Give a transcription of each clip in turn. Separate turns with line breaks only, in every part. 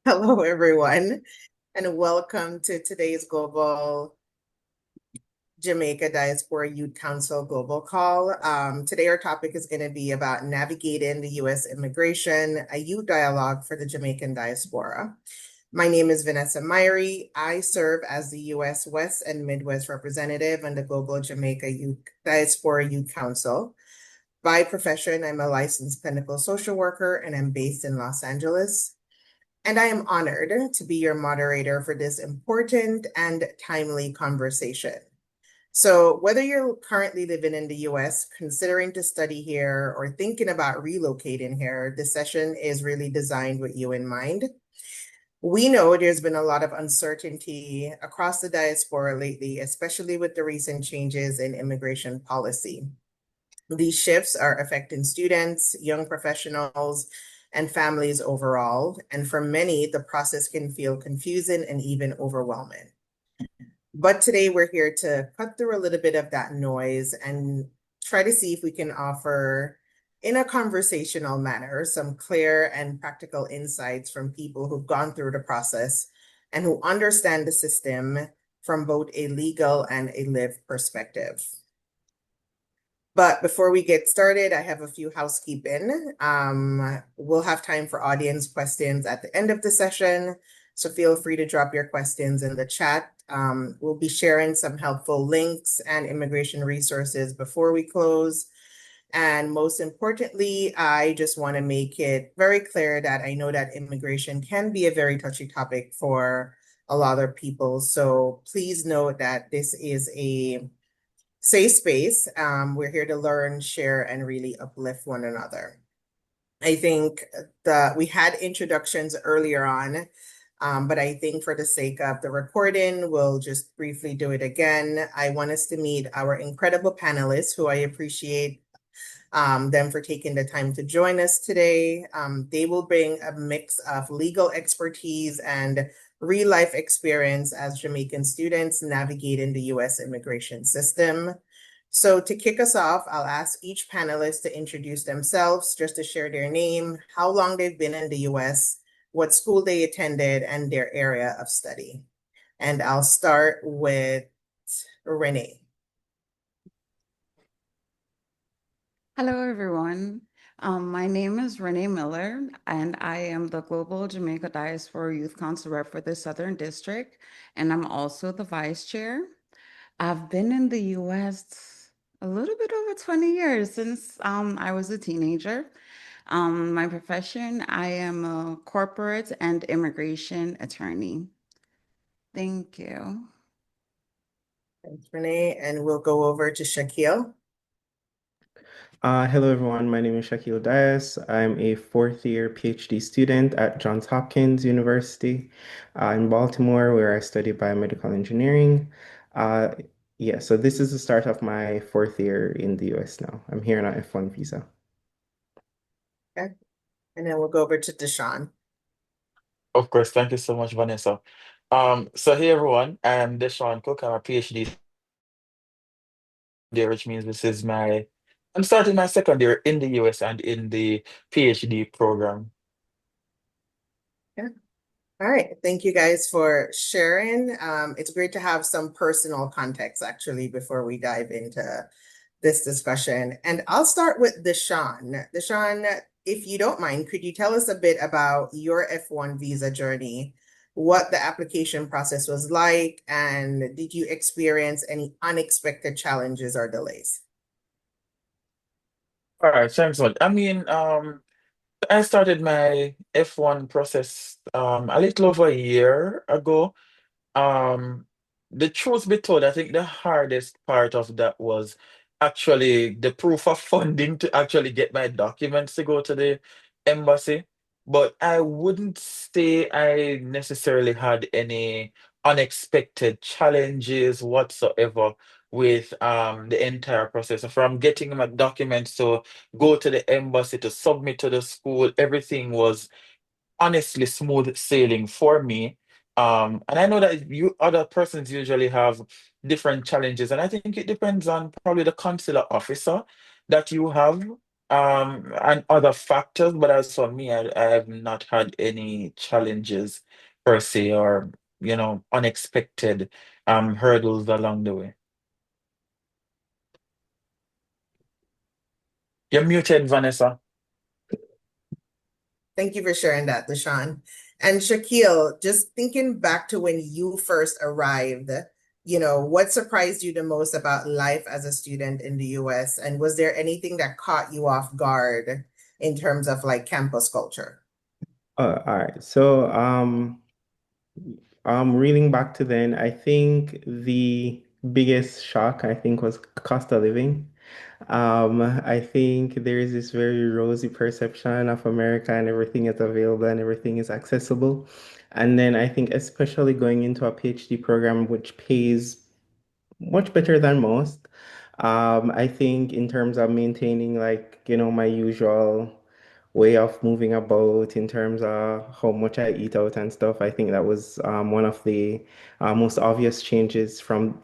Hello, everyone, and welcome to today's Global Jamaica Diaspora Youth Council Global Call. Today, our topic is going to be about navigating the U.S. immigration, a youth dialogue for the Jamaican diaspora. My name is Vanessa Myrie. I serve as the U.S. West and Midwest representative on the Global Jamaica Youth Diaspora Youth Council. By profession, I'm a licensed clinical social worker and I'm based in Los Angeles. And I am honored to be your moderator for this important and timely conversation. So, whether you're currently living in the US, considering to study here, or thinking about relocating here, this session is really designed with you in mind. We know there's been a lot of uncertainty across the diaspora lately, especially with the recent changes in immigration policy. These shifts are affecting students, young professionals, and families overall. And for many, the process can feel confusing and even overwhelming. But today we're here to cut through a little bit of that noise and try to see if we can offer, in a conversational manner, some clear and practical insights from people who've gone through the process and who understand the system from both a legal and a lived perspective. But before we get started, I have a few housekeeping. We'll have time for audience questions at the end of the session, so feel free to drop your questions in the chat. We'll be sharing some helpful links and immigration resources before we close. And most importantly, I just want to make it very clear that I know that immigration can be a very touchy topic for a lot of people. So please note that this is a safe space. We're here to learn, share, and really uplift one another. I think that we had introductions earlier on, but I think for the sake of the recording, we'll just briefly do it again. I want us to meet our incredible panelists, who I appreciate them for taking the time to join us today. They will bring a mix of legal expertise and real life experience as Jamaican students navigating the US immigration system. So to kick us off, I'll ask each panelist to introduce themselves, just to share their name, how long they've been in the US, what school they attended, and their area of study. And I'll start with Renee.
Hello, everyone. My name is Renee Miller, and I am the Global Jamaica Diaspora Youth Council rep for the Southern District, and I'm also the vice chair. I've been in the US a little bit over 20 years since I was a teenager. My profession, I am a corporate and immigration attorney. Thank you.
Thanks, Renee. And we'll go over to Shaquille.
Hello, everyone. My name is Shaquille Dias. I'm a fourth year PhD student at Johns Hopkins University in Baltimore, where I study biomedical engineering. Uh, yeah, so this is the start of my fourth year in the US now. I'm here on an F1 visa.
Okay. And then we'll go over to Deshaun.
Of course, thank you so much, Vanessa. So hey everyone, I'm Deshaun Cook. I'm a PhD there, which means I'm starting my second year in the US and in the PhD program.
Yeah. All right. Thank you guys for sharing. It's great to have some personal context actually before we dive into this discussion. And I'll start with Deshaun. Deshaun, if you don't mind, could you tell us a bit about your F1 visa journey, what the application process was like, and did you experience any unexpected challenges or delays?
All right, thanks a lot. I started my F1 process a little over a year ago. Um, the truth be told, I think the hardest part of that was actually the proof of funding to actually get my documents to go to the embassy. But I wouldn't say I necessarily had any unexpected challenges whatsoever with the entire process. So from getting my documents to go to the embassy to submit to the school, everything was honestly smooth sailing for me. And I know that you other persons usually have different challenges, and I think it depends on probably the consular officer that you have. and other factors, but as for me, I have not had any challenges per se or, unexpected hurdles along the way. You're muted, Vanessa.
Thank you for sharing that, Deshaun. And Shaquille, just thinking back to when you first arrived, what surprised you the most about life as a student in the US? And was there anything that caught you off guard in terms of like campus culture?
All right. So, reading back to then, I think the biggest shock, I think, was cost of living. I think there is this very rosy perception of America and everything is available and everything is accessible. And then I think especially going into a PhD program which pays much better than most. I think in terms of maintaining like, my usual way of moving about in terms of how much I eat out and stuff, I think that was one of the most obvious changes from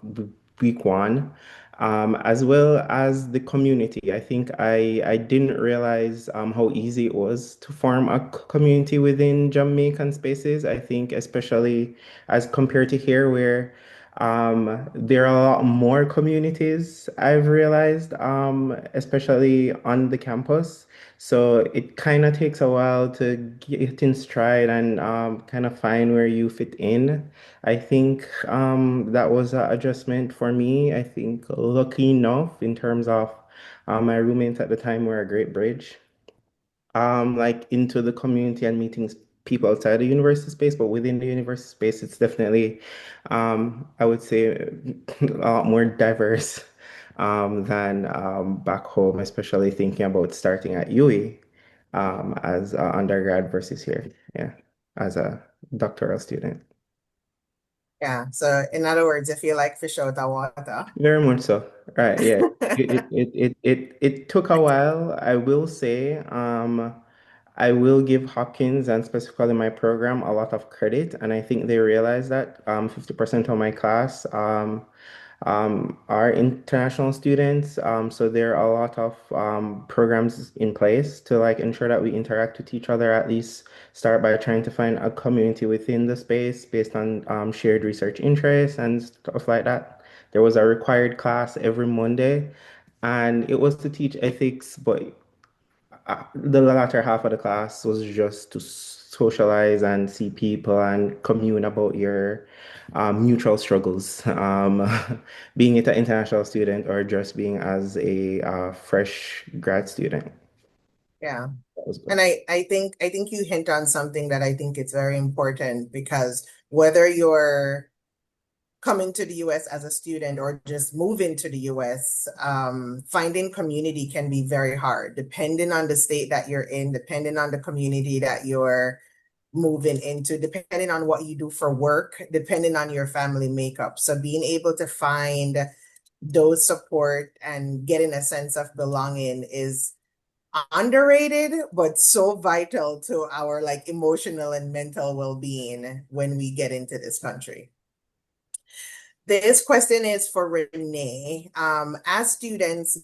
week one. As well as the community. I think I didn't realize how easy it was to form a community within Jamaican spaces. I think especially as compared to here where there are a lot more communities I've realized, especially on the campus. So it kind of takes a while to get in stride and kind of find where you fit in. I think that was an adjustment for me. I think lucky enough in terms of my roommates at the time were a great bridge like into the community and meeting people outside the university space, but within the university space, it's definitely, I would say, a lot more diverse than back home, especially thinking about starting at UE as an undergrad versus here, yeah, as a doctoral student.
Yeah. So in other words, if you like fish out of water.
Very much so. Right, yeah. It took a while, I will say. I will give Hopkins and specifically my program a lot of credit, and I think they realize that 50% of my class are international students. So there are a lot of programs in place to like ensure that we interact with each other, at least start by trying to find a community within the space based on shared research interests and stuff like that. There was a required class every Monday, and it was to teach ethics, but the latter half of the class was just to socialize and see people and commune about your mutual struggles, being it an international student or just being as a fresh grad student.
Yeah.
That was good.
And I think you hint on something that I think it's very important because whether you're coming to the US as a student or just moving to the US, finding community can be very hard, depending on the state that you're in, depending on the community that you're moving into, depending on what you do for work, depending on your family makeup. So being able to find those support and getting a sense of belonging is underrated, but so vital to our like emotional and mental well-being when we get into this country. This question is for Renee. As students,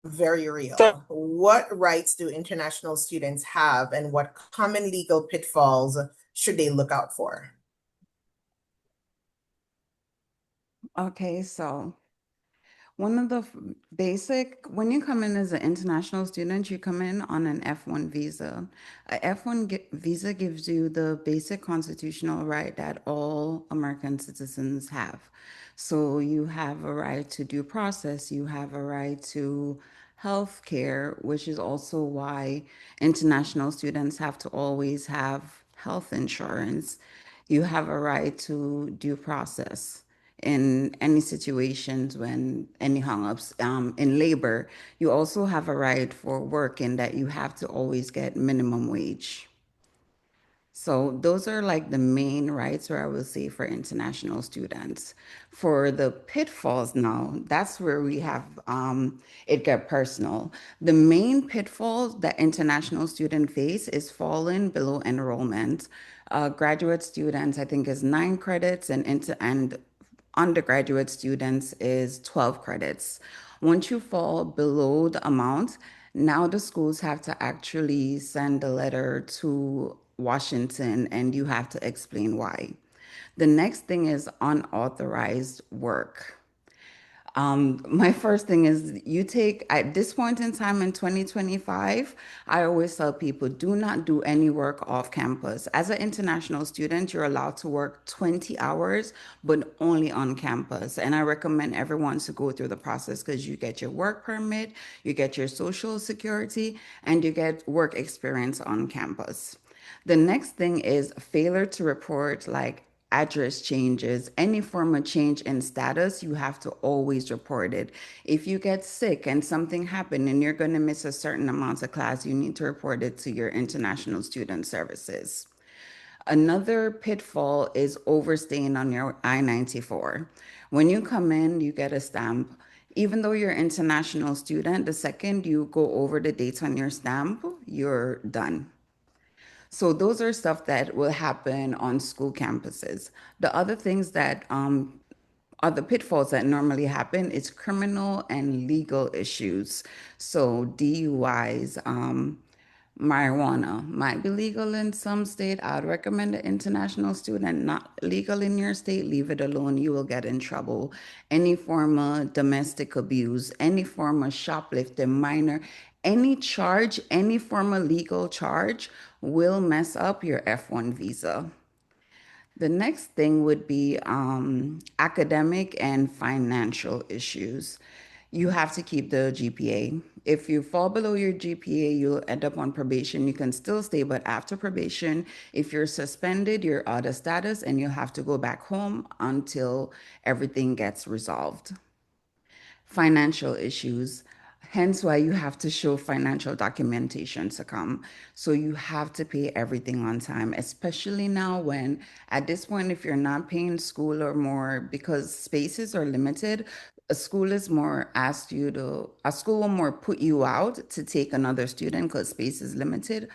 very
So,
real. What rights do international students have, and what common legal pitfalls should they look out for?
Okay, so one of the basic, when you come in as an international student, you come in on an F1 visa. A F1 visa gives you the basic constitutional right that all American citizens have. So you have a right to due process, you have a right to health care, which is also why international students have to always have health insurance. You have a right to due process in any situations when any hang-ups in labor. You also have a right for work in that you have to always get minimum wage. So those are like the main rights where I will say for international students. For the pitfalls now, that's where we have it get personal. The main pitfall that international students face is falling below enrollment. Graduate students, I think, is 9 credits, and undergraduate students is 12 credits. Once you fall below the amount, now the schools have to actually send a letter to Washington and you have to explain why. The next thing is unauthorized work. My first thing is you take at this point in time in 2025, I always tell people do not do any work off campus. As an international student, you're allowed to work 20 hours, but only on campus. And I recommend everyone to go through the process because you get your work permit, you get your social security, and you get work experience on campus. The next thing is failure to report like address changes, any form of change in status, you have to always report it. If you get sick and something happened and you're going to miss a certain amount of class, you need to report it to your international student services. Another pitfall is overstaying on your I-94. When you come in, you get a stamp. Even though you're an international student, the second you go over the dates on your stamp, you're done. So those are stuff that will happen on school campuses. The other things that are the pitfalls that normally happen is criminal and legal issues. So DUIs, marijuana might be legal in some state. I'd recommend an international student not legal in your state. Leave it alone. You will get in trouble. Any form of domestic abuse, any form of shoplifting, minor, any charge, any form of legal charge will mess up your F1 visa. The next thing would be academic and financial issues. You have to keep the GPA. If you fall below your GPA, you'll end up on probation. You can still stay, but after probation, if you're suspended, you're out of status and you'll have to go back home until everything gets resolved. Financial issues. Hence why you have to show financial documentation to come. So you have to pay everything on time, especially now when at this point, if you're not paying school or more, because spaces are limited, a school will more put you out to take another student because space is limited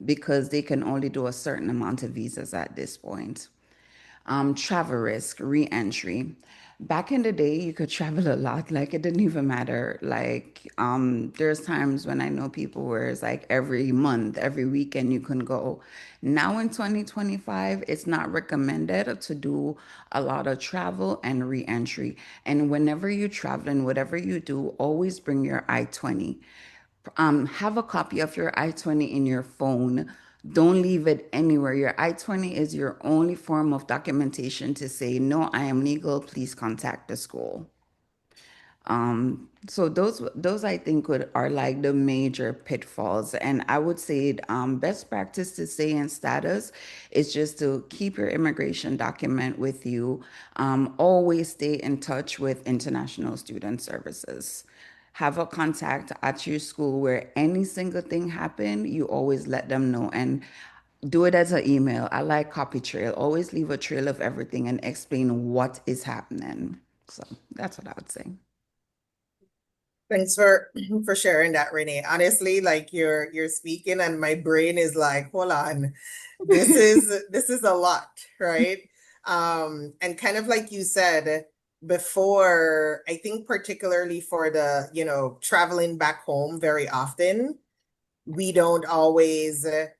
because they can only do a certain amount of visas at this point. Travel risk, re-entry. Back in the day, you could travel a lot. Like it didn't even matter. Like there's times when I know people where it's like every month, every weekend you can go. Now in 2025, it's not recommended to do a lot of travel and re-entry. And whenever you travel and whatever you do, always bring your I-20. Have a copy of your I-20 in your phone. Don't leave it anywhere. Your I-20 is your only form of documentation to say, no, I am legal. Please contact the school. So those I think are like the major pitfalls. And I would say best practice to stay in status is just to keep your immigration document with you. Always stay in touch with International Student Services. Have a contact at your school where any single thing happen, you always let them know and do it as an email. I like copy trail. Always leave a trail of everything and explain what is happening. So that's what I would say.
Thanks for for sharing that, Renee. Honestly, like you're speaking and my brain is like, hold on. This is a lot, right? And kind of like you said before, I think particularly for the, traveling back home very often, we don't always, it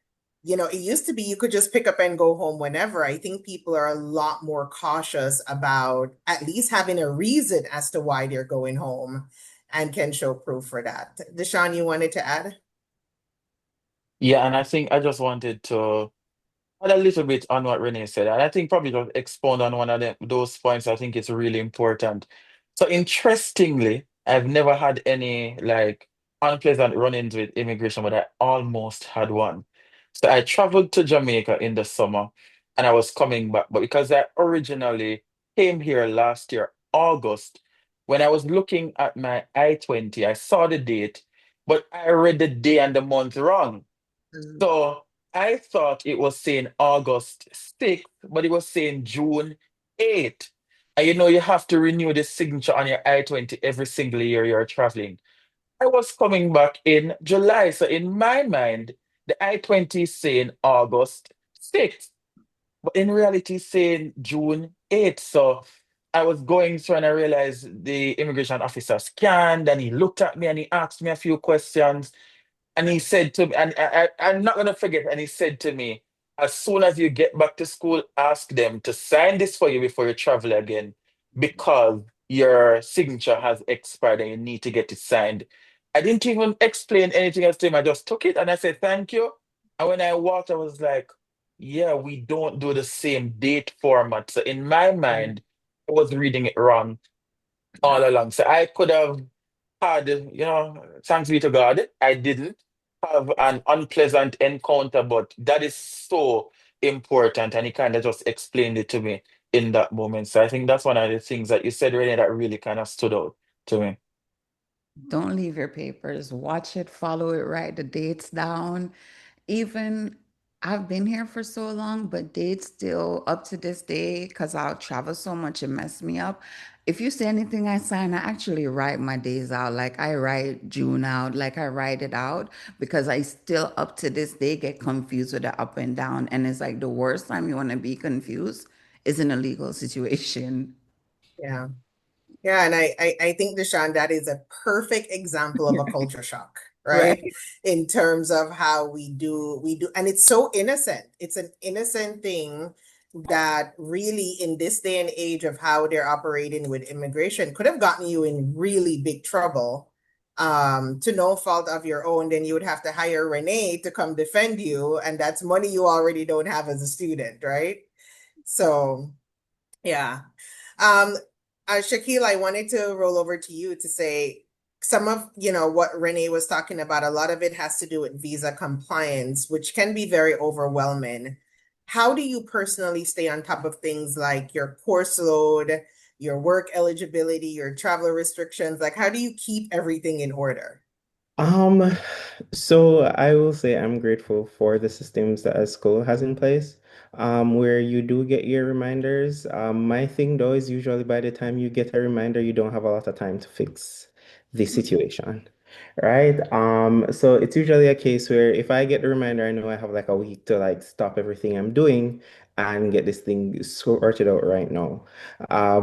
used to be you could just pick up and go home whenever. I think people are a lot more cautious about at least having a reason as to why they're going home and can show proof for that. Deshaun, you wanted to add?
Yeah, and I think I just wanted to add a little bit on what Renee said. And I think probably just expound on one of those points. I think it's really important. So interestingly, I've never had any like unpleasant run-ins with immigration, but I almost had one. So I traveled to Jamaica in the summer and I was coming back. But because I originally came here last year, August, when I was looking at my I-20, I saw the date, but I read the day and the month wrong.
Mm.
So I thought it was saying August 6th, but it was saying June 8th. And you have to renew the signature on your I-20 every single year you're traveling. I was coming back in July. So in my mind, the I-20 is saying August 6th, but in reality, it's saying June 8th. So I was going through and I realized the immigration officer scanned and he looked at me and he asked me a few questions. And he said to me, and I'm not going to forget, and he said to me, as soon as you get back to school, ask them to sign this for you before you travel again, because your signature has expired and you need to get it signed. I didn't even explain anything else to him. I just took it and I said, thank you. And when I walked, I was like, yeah, we don't do the same date format. So in my
Mhm.
mind, I was reading it wrong all along. So I could have had, thanks be to God, I didn't have an unpleasant encounter, but that is so important. And he kind of just explained it to me in that moment. So I think that's one of the things that you said, Renee, that really kind of stood out to me.
Don't leave your papers. Watch it, follow it, write the dates down. Even I've been here for so long, but dates still up to this day, because I'll travel so much, it messed me up. If you say anything I sign, I actually write my days out. Like I write June out, like I write it out because I still up to this day get confused with the up and down. And it's like the worst time you want to be confused is in a legal situation.
Yeah. Yeah, and I think, Deshaun, that is a perfect example of a culture shock, right?
Right.
In terms of how we do, and it's so innocent. It's an innocent thing that really, in this day and age of how they're operating with immigration, could have gotten you in really big trouble, to no fault of your own. Then you would have to hire Renee to come defend you, and that's money you already don't have as a student, right? So, yeah. Um, Shaquille, I wanted to roll over to you to say some of, what Renee was talking about. A lot of it has to do with visa compliance, which can be very overwhelming. How do you personally stay on top of things like your course load, your work eligibility, your travel restrictions? Like, how do you keep everything in order?
Um, so I will say I'm grateful for the systems that a school has in place, where you do get your reminders. My thing though is usually by the time you get a reminder, you don't have a lot of time to fix the situation, right? So it's usually a case where if I get the reminder, I know I have like a week to like stop everything I'm doing and get this thing sorted out right now,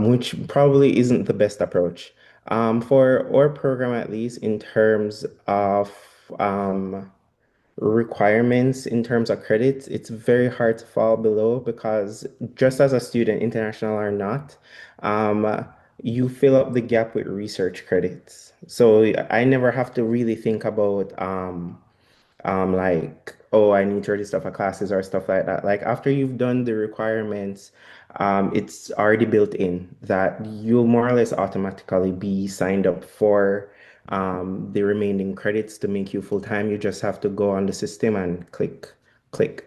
which probably isn't the best approach. For our program, at least in terms of requirements, in terms of credits, it's very hard to fall below because just as a student, international or not, you fill up the gap with research credits. So I never have to really think about like, oh, I need to register for classes or stuff like that. Like after you've done the requirements, it's already built in that you'll more or less automatically be signed up for the remaining credits to make you full time. You just have to go on the system and click,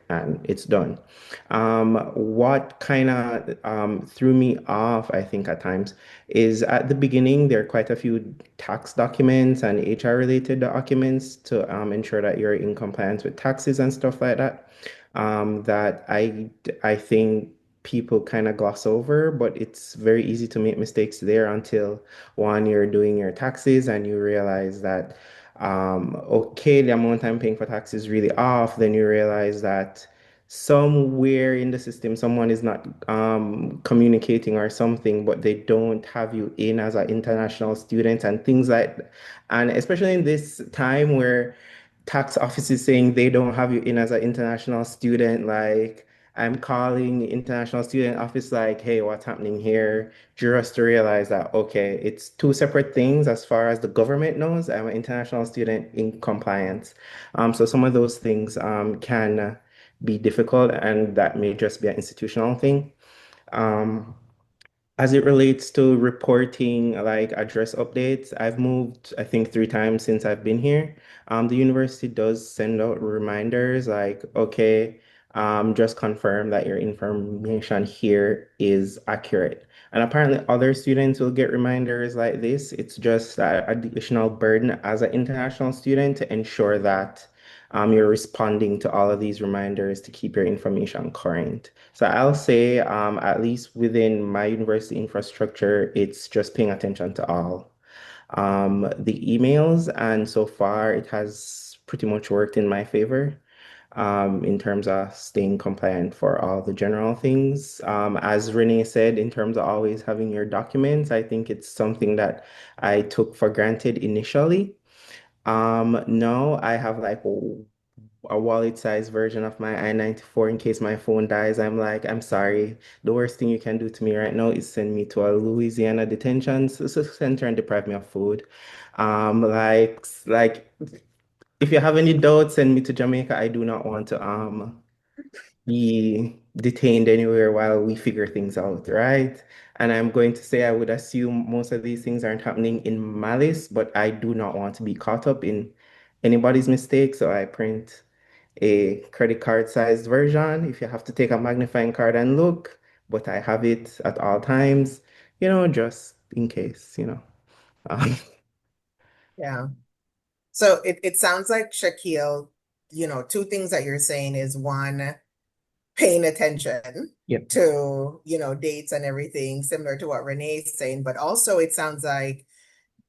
and it's done. What kind of threw me off, I think, at times is at the beginning, there are quite a few tax documents and HR related documents to ensure that you're in compliance with taxes and stuff like that. That I think people kind of gloss over, but it's very easy to make mistakes there until one, you're doing your taxes and you realize that okay, the amount I'm paying for tax is really off. Then you realize that somewhere in the system someone is not communicating or something, but they don't have you in as an international student and things like, and especially in this time where tax offices saying they don't have you in as an international student, like I'm calling international student office like, hey, what's happening here? Just to realize that, okay, it's two separate things as far as the government knows. I'm an international student in compliance. So some of those things can be difficult, and that may just be an institutional thing. Um, as it relates to reporting like address updates, I've moved, I think, 3 times since I've been here. The university does send out reminders like, okay, just confirm that your information here is accurate. And apparently other students will get reminders like this. It's just an additional burden as an international student to ensure that you're responding to all of these reminders to keep your information current. So I'll say, at least within my university infrastructure, it's just paying attention to all the emails, and so far it has pretty much worked in my favor. in terms of staying compliant for all the general things. As Renee said, in terms of always having your documents, I think it's something that I took for granted initially. No, I have like a wallet-sized version of my I-94 in case my phone dies. I'm like, I'm sorry. The worst thing you can do to me right now is send me to a Louisiana detention center and deprive me of food. Like if you have any doubts, send me to Jamaica. I do not want to be detained anywhere while we figure things out, right? And I'm going to say I would assume most of these things aren't happening in malice, but I do not want to be caught up in anybody's mistake. So I print a credit card sized version if you have to take a magnifying card and look, but I have it at all times, just in case, Um,
Yeah. So it sounds like Shaquille, two things that you're saying is one, paying attention
yep.
to, dates and everything, similar to what Renee's saying, but also it sounds like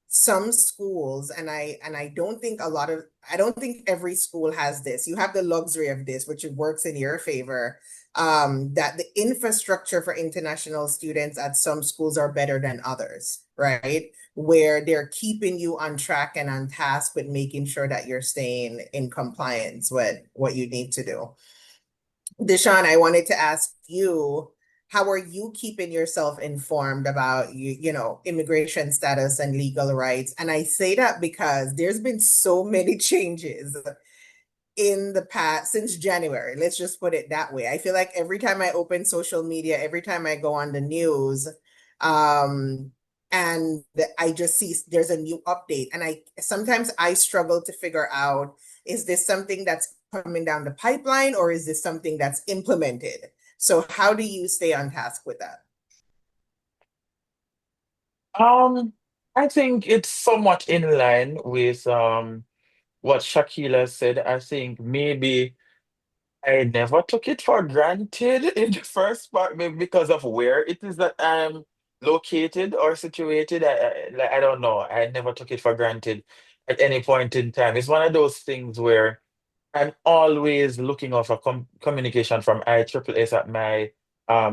some schools, and I don't think I don't think every school has this. You have the luxury of this, which works in your favor. That the infrastructure for international students at some schools are better than others, right? Where they're keeping you on track and on task with making sure that you're staying in compliance with what you need to do. Deshaun, I wanted to ask you, how are you keeping yourself informed about immigration status and legal rights? And I say that because there's been so many changes in the past since January. Let's just put it that way. I feel like every time I open social media, every time I go on the news, um, and I just see there's a new update. And sometimes I struggle to figure out, is this something that's coming down the pipeline or is this something that's implemented? So how do you stay on task with that?
Um, I think it's somewhat in line with what Shakila said. I think maybe I never took it for granted in the first part, maybe because of where it is that I'm located or situated. I don't know. I never took it for granted at any point in time. It's one of those things where I'm always looking out for communication from ISSS at my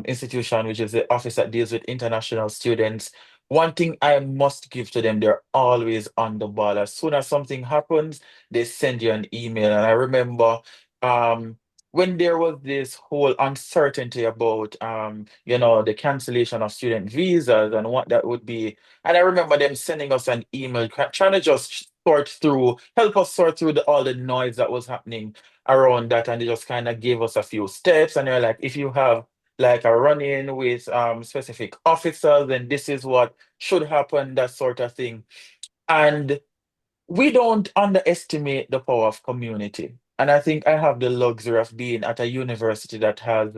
institution, which is the office that deals with international students. One thing I must give to them, they're always on the ball. As soon as something happens, they send you an email. And I remember um, when there was this whole uncertainty about the cancellation of student visas and what that would be. And I remember them sending us an email trying to just help us sort through all the noise that was happening around that. And they just kind of gave us a few steps. And they're like, if you have like a run-in with specific officers, then this is what should happen, that sort of thing. And we don't underestimate the power of community. And I think I have the luxury of being at a university that has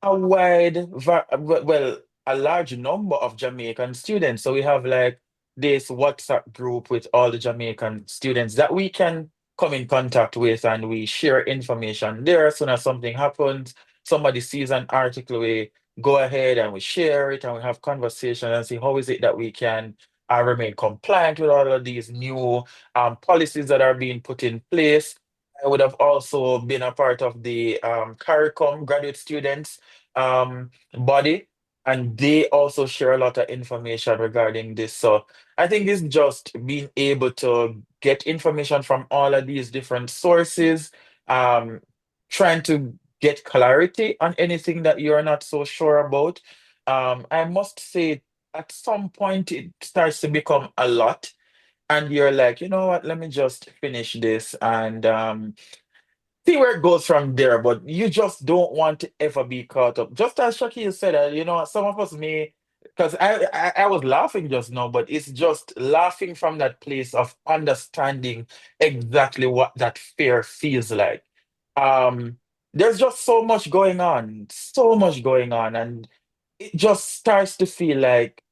a well, a large number of Jamaican students. So we have like this WhatsApp group with all the Jamaican students that we can come in contact with, and we share information there. As soon as something happens, somebody sees an article, we go ahead and we share it and we have conversation and see how is it that we can remain compliant with all of these new policies that are being put in place. I would have also been a part of the CARICOM graduate students body, and they also share a lot of information regarding this. So I think it's just being able to get information from all of these different sources, um, trying to get clarity on anything that you're not so sure about. I must say, at some point, it starts to become a lot, and you're like, you know what, let me just finish this and see where it goes from there, but you just don't want to ever be caught up. Just as Shakil said, some of us may, because I was laughing just now, but it's just laughing from that place of understanding exactly what that fear feels like. Um, there's just so much going on, and it just starts to feel like,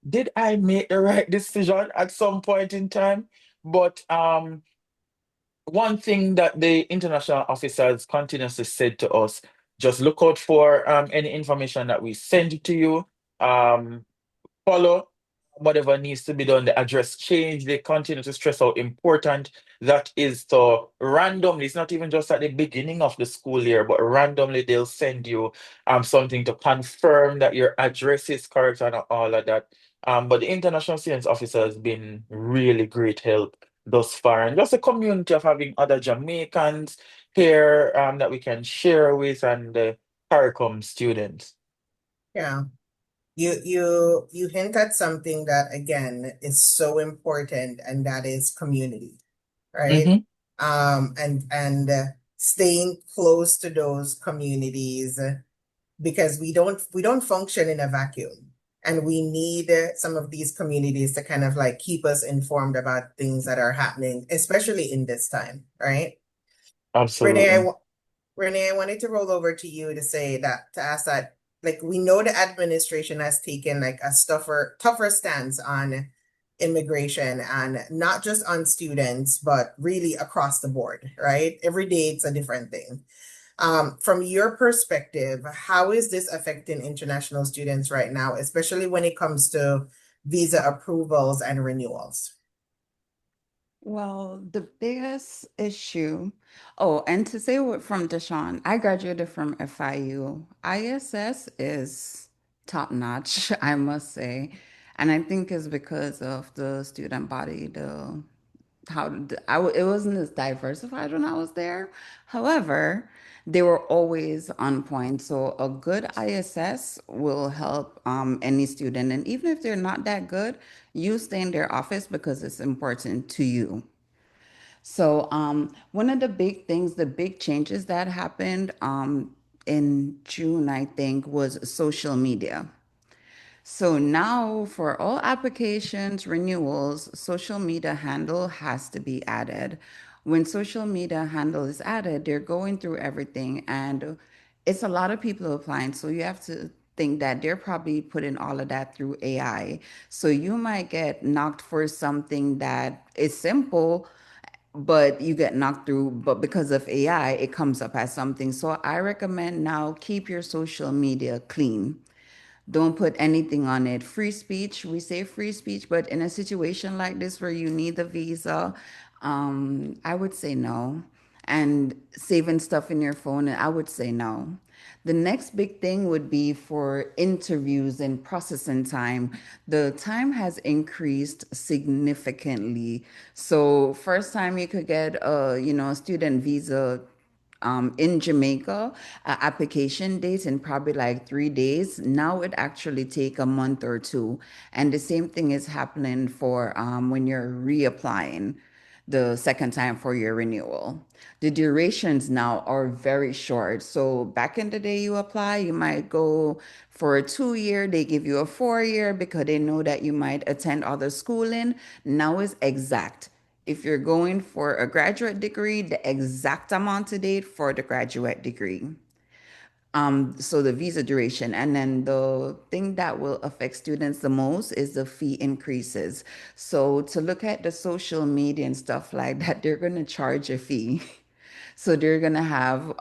did I make the right decision at some point in time? But one thing that the international officers continuously said to us, just look out for any information that we send to you. Um, follow whatever needs to be done, they address change. They continue to stress how important that is to randomly. It's not even just at the beginning of the school year, but randomly they'll send you something to confirm that your address is correct and all of that. But the International Students Officer has been really great help thus far, and just a community of having other Jamaicans here that we can share with and the CARICOM students.
Yeah. You hint at something that again is so important, and that is community, right?
Mm-hmm.
And staying close to those communities, because we don't function in a vacuum, and we need some of these communities to kind of like keep us informed about things that are happening, especially in this time, right? Renee,
Absolutely.
Renee, I wanted to roll over to you to say that, to ask that, like, we know the administration has taken like a tougher stance on immigration, and not just on students, but really across the board, right? Every day it's a different thing. From your perspective, how is this affecting international students right now, especially when it comes to visa approvals and renewals?
Well, the biggest issue, oh, and to say what from Deshaun, I graduated from FIU. ISS is top notch, I must say. And I think it's because of the student body, it wasn't as diversified when I was there. However, they were always on point. So a good ISS will help any student. And even if they're not that good, you stay in their office because it's important to you. So, one of the big things, the big changes that happened in June, I think, was social media. So now for all applications, renewals, social media handle has to be added. When social media handle is added, they're going through everything, and it's a lot of people applying. So you have to think that they're probably putting all of that through AI. So you might get knocked for something that is simple, but you get knocked through, but because of AI, it comes up as something. So I recommend now keep your social media clean. Don't put anything on it. Free speech, we say free speech, but in a situation like this where you need the visa, I would say no. And saving stuff in your phone, I would say no. The next big thing would be for interviews and processing time. The time has increased significantly. So first time you could get a student visa in Jamaica, application date in probably like 3 days. Now it actually take a month or two. And the same thing is happening for when you're reapplying the second time for your renewal. The durations now are very short. So back in the day you apply, you might go for a 2 year, they give you a 4 year because they know that you might attend other schooling. Now it's exact. If you're going for a graduate degree, the exact amount to date for the graduate degree. So the visa duration, and then the thing that will affect students the most is the fee increases. So to look at the social media and stuff like that, they're going to charge a fee. So they're gonna have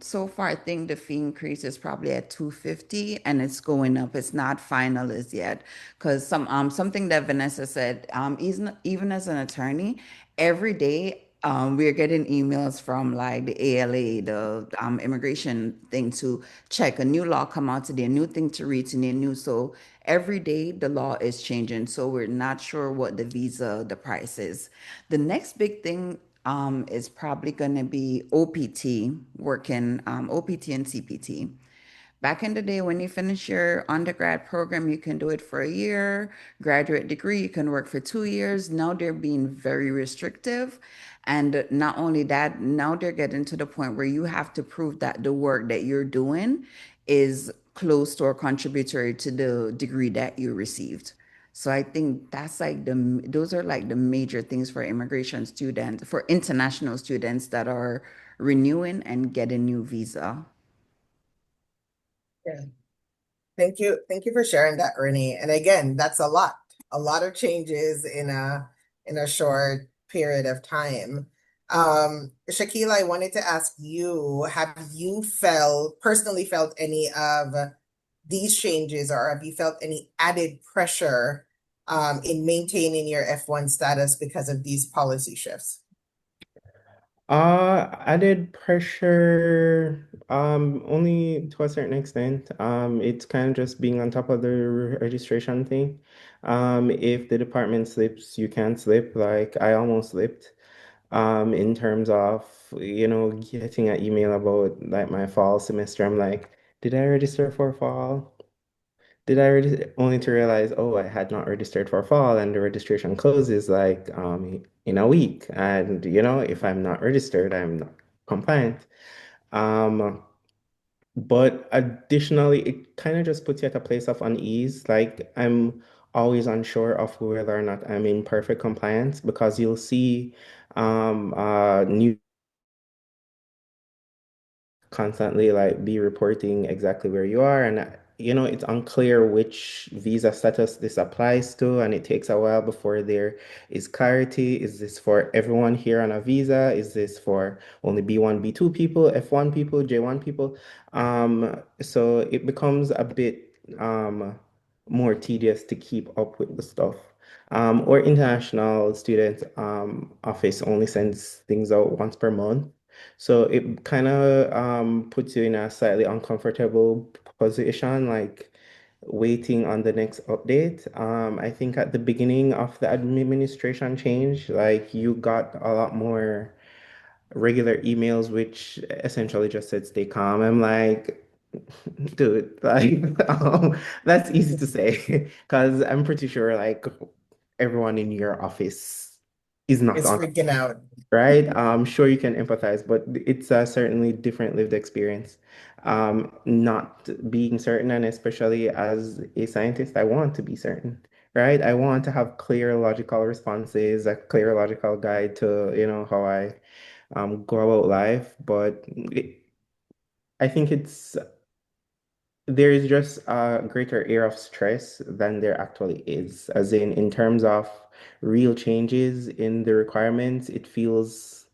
so far I think the fee increase is probably at 250 and it's going up. It's not final as yet. Because something that Vanessa said, even as an attorney, every day we're getting emails from like the ALA, the immigration thing to check a new law come out today, a new thing to read today, new. So every day the law is changing. So we're not sure what the price is. The next big thing is probably going to be OPT, working OPT and CPT. Back in the day, when you finish your undergrad program, you can do it for a year. Graduate degree, you can work for 2 years. Now they're being very restrictive. And not only that, now they're getting to the point where you have to prove that the work that you're doing is close to or contributory to the degree that you received. So I think those are like the major things for immigration students, for international students that are renewing and getting new visa.
Yeah. Thank you for sharing that, Renee. And again, that's a lot of changes in a short period of time. Shakila, I wanted to ask you, have you personally felt any of these changes, or have you felt any added pressure in maintaining your F1 status because of these policy shifts?
Added pressure, only to a certain extent. It's kind of just being on top of the registration thing. If the department slips, you can't slip. Like I almost slipped. In terms of, getting an email about like my fall semester. I'm like, did I register for fall? Did I register? Only to realize, oh, I had not registered for fall, and the registration closes like in a week. And if I'm not registered, I'm not compliant. Um, but additionally, it kind of just puts you at a place of unease. Like I'm always unsure of whether or not I'm in perfect compliance because you'll see new constantly like be reporting exactly where you are, and it's unclear which visa status this applies to, and it takes a while before there is clarity. Is this for everyone here on a visa? Is this for only B1 B2 people, F1 people, J1 people? So it becomes a bit more tedious to keep up with the stuff. Or international student office only sends things out once per month, so it kind of puts you in a slightly uncomfortable position, like waiting on the next update. I think at the beginning of the administration change, like you got a lot more regular emails, which essentially just said stay calm. I'm like, dude, like, that's easy to say because I'm pretty sure like everyone in your office is not
It's
on,
freaking out.
right? I'm sure you can empathize, but it's a certainly different lived experience. Not being certain, and especially as a scientist, I want to be certain, right? I want to have clear logical responses, a clear logical guide to, how I go about life. But I think there is just a greater air of stress than there actually is, as in terms of real changes in the requirements. It feels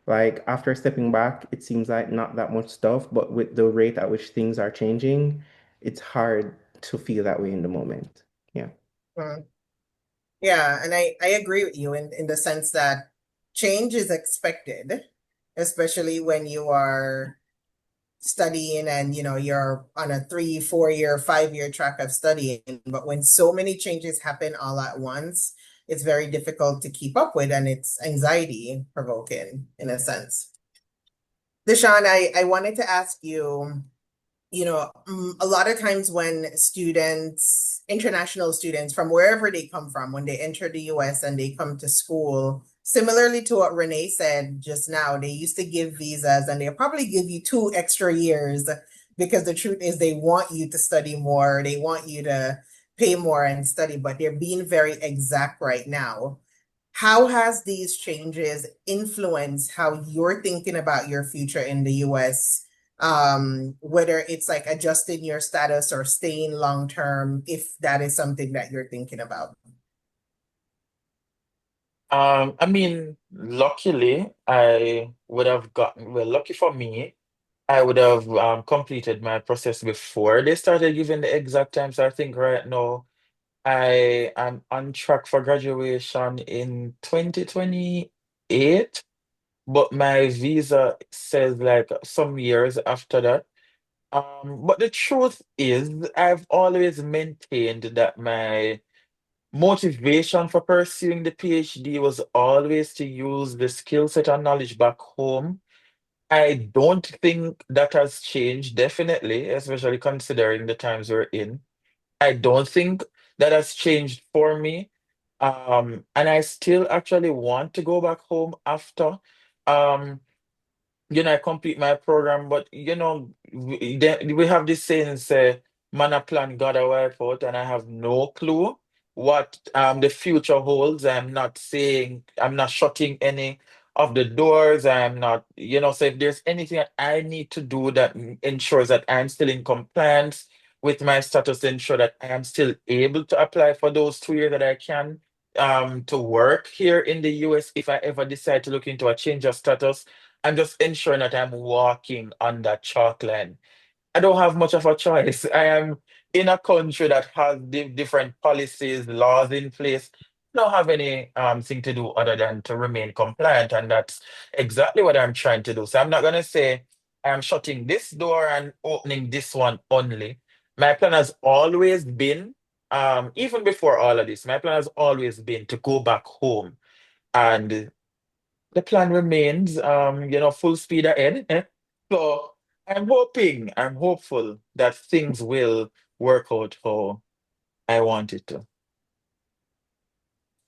like after stepping back, it seems like not that much stuff, but with the rate at which things are changing, it's hard to feel that way in the moment. Yeah.
Mm. Yeah, and I agree with you in the sense that change is expected, especially when you are studying and you're on a 3 4 year 5 year track of studying. But when so many changes happen all at once, it's very difficult to keep up with, and it's anxiety provoking in a sense. Deshaun, I wanted to ask you, a lot of times when students, international students from wherever they come from, when they enter the US and they come to school, similarly to what Renee said just now, they used to give visas and they'll probably give you 2 extra years because the truth is they want you to study more, they want you to pay more and study, but they're being very exact right now. How has these changes influenced how you're thinking about your future in the US? Whether it's like adjusting your status or staying long term, if that is something that you're thinking about.
I mean, luckily, I would have gotten, well, lucky for me, I would have completed my process before they started giving the exact time. So I think right now I am on track for graduation in 2028, but my visa says like some years after that. But the truth is, I've always maintained that my motivation for pursuing the PhD was always to use the skill set and knowledge back home. I don't think that has changed, definitely, especially considering the times we're in. I don't think that has changed for me. And I still actually want to go back home after. Um, I complete my program, but we have this saying say, man a plan, God a wipe out, and I have no clue what the future holds. I'm not shutting any of the doors. I'm not, so if there's anything that I need to do that ensures that I'm still in compliance with my status, to ensure that I am still able to apply for those 2 years that I can to work here in the US if I ever decide to look into a change of status. I'm just ensuring that I'm walking on that chalk line. I don't have much of a choice. I am in a country that has different policies, laws in place. I don't have any thing to do other than to remain compliant, and that's exactly what I'm trying to do. So I'm not gonna say I am shutting this door and opening this one only. My plan has always been, even before all of this, my plan has always been to go back home, and the plan remains, full speed ahead. So I'm hopeful that things will work out how I want it to.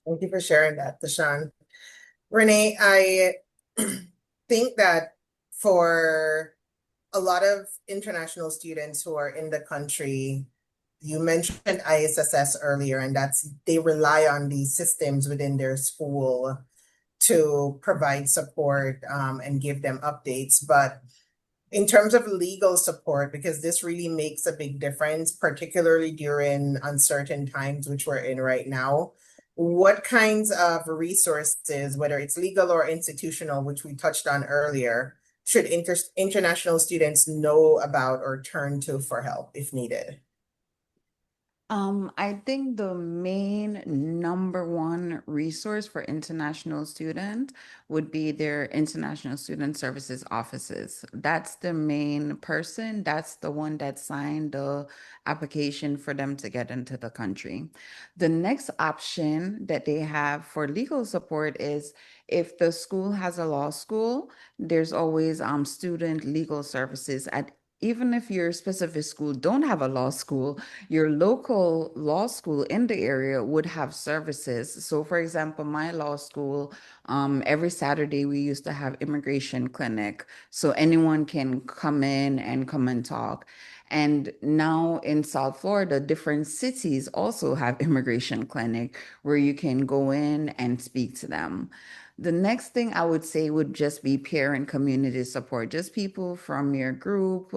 Thank you for sharing that, Deshaun. Renee, I think that for a lot of international students who are in the country, you mentioned ISSS earlier, and that's they rely on these systems within their school to provide support and give them updates. But in terms of legal support, because this really makes a big difference, particularly during uncertain times, which we're in right now, what kinds of resources, whether it's legal or institutional, which we touched on earlier, should international students know about or turn to for help if needed?
I think the main number one resource for international students would be their international student services offices. That's the main person. That's the one that signed the application for them to get into the country. The next option that they have for legal support is if the school has a law school, there's always student legal services at even if your specific school don't have a law school, your local law school in the area would have services. So, for example, my law school, every Saturday we used to have immigration clinic, so anyone can come in and come and talk. And now in South Florida, different cities also have immigration clinic where you can go in and speak to them. The next thing I would say would just be peer and community support, just people from your group.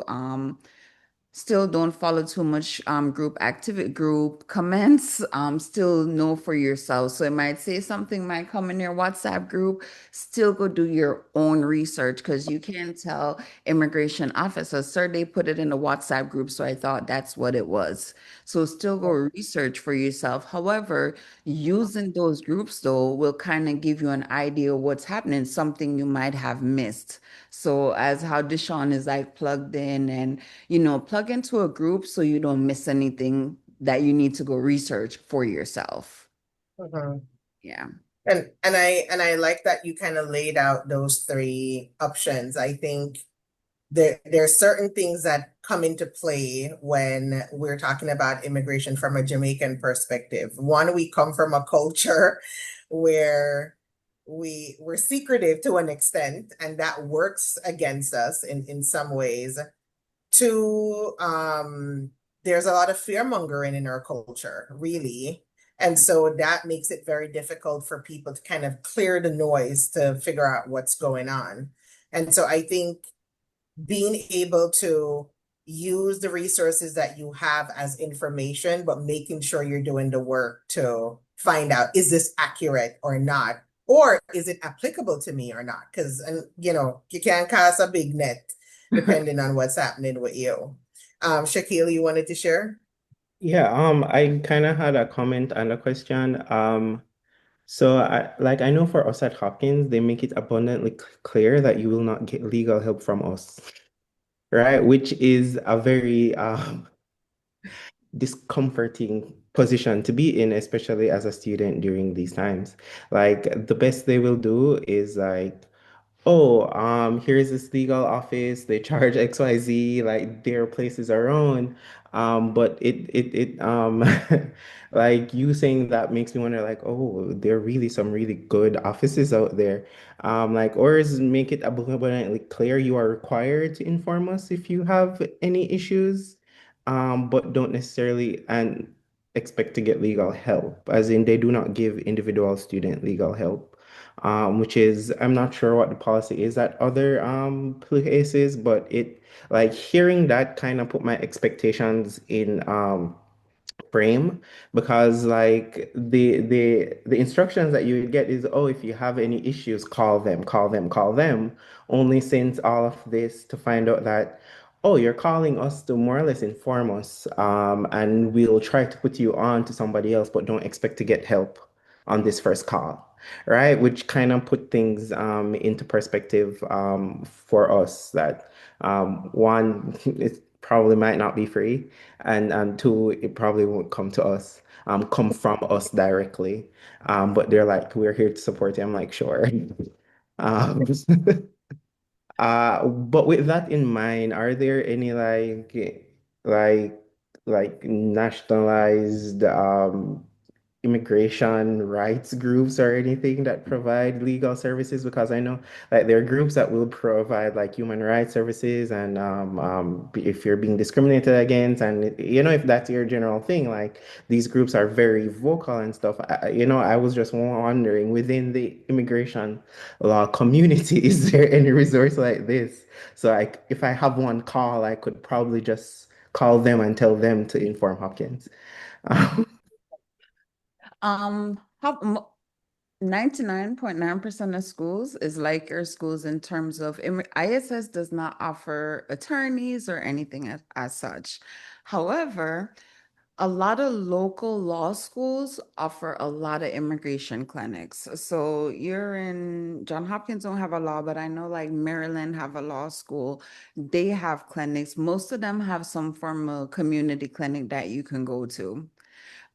Still don't follow too much group activity group comments. Still know for yourself. So it might say something might come in your WhatsApp group. Still go do your own research because you can't tell immigration officers, sir, they put it in the WhatsApp group. So I thought that's what it was. So still go research for yourself. However, using those groups though will kind of give you an idea of what's happening, something you might have missed. So as how Deshaun is like plugged in and plug into a group so you don't miss anything that you need to go research for yourself.
Mhm.
Yeah.
And I like that you kind of laid out those three options. I think there are certain things that come into play when we're talking about immigration from a Jamaican perspective. One, we come from a culture where we're secretive to an extent, and that works against us in some ways. Two, there's a lot of fear mongering in our culture, really. And so that makes it very difficult for people to kind of clear the noise to figure out what's going on. And so I think being able to use the resources that you have as information, but making sure you're doing the work to find out, is this accurate or not? Or is it applicable to me or not? Because, and you can't cast a big net depending on what's happening with you. Shaquille, you wanted to share?
Yeah, I kind of had a comment and a question. So I know for us at Hopkins, they make it abundantly clear that you will not get legal help from us, right? Which is a very discomforting position to be in, especially as a student during these times. Like the best they will do is like, oh, here's this legal office. They charge XYZ, like their place is our own. But like you saying that makes me wonder, like, oh, there are really some really good offices out there. Like, or is make it abundantly clear you are required to inform us if you have any issues, but don't necessarily and expect to get legal help, as in they do not give individual student legal help, which is I'm not sure what the policy is at other places, but it like hearing that kind of put my expectations in frame, because like the instructions that you would get is, oh, if you have any issues, call them, call them, call them, only since all of this to find out that oh, you're calling us to more or less inform us, and we'll try to put you on to somebody else, but don't expect to get help on this first call, right? Which kind of put things into perspective for us that one, it probably might not be free, and two, it probably won't come to us, come from us directly. But they're like, we're here to support you. I'm like, sure. Um, but with that in mind, are there any like nationalized immigration rights groups or anything that provide legal services? Because I know like there are groups that will provide like human rights services and if you're being discriminated against and you know if that's your general thing, like these groups are very vocal and stuff. I was just wondering within the immigration law community, is there any resource like this? So if I have one call, I could probably just call them and tell them to inform Hopkins.
99.9% of schools is like your schools in terms of ISS does not offer attorneys or anything as such. However, a lot of local law schools offer a lot of immigration clinics. So you're in John Hopkins don't have a law, but I know like Maryland have a law school. They have clinics. Most of them have some form of community clinic that you can go to.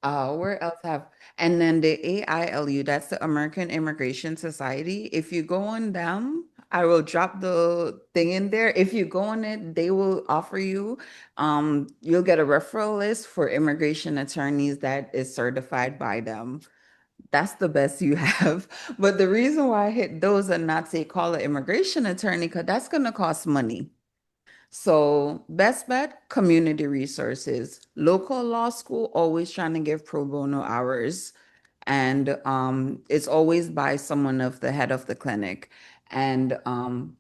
Where else have, and then the AILU, that's the American Immigration Society. If you go on them, I will drop the thing in there. If you go on it, they will offer you, you'll get a referral list for immigration attorneys that is certified by them. That's the best you have. But the reason why I hit those and not say call an immigration attorney, because that's going to cost money. So, best bet, community resources. Local law school always trying to give pro bono hours, and it's always by someone of the head of the clinic. And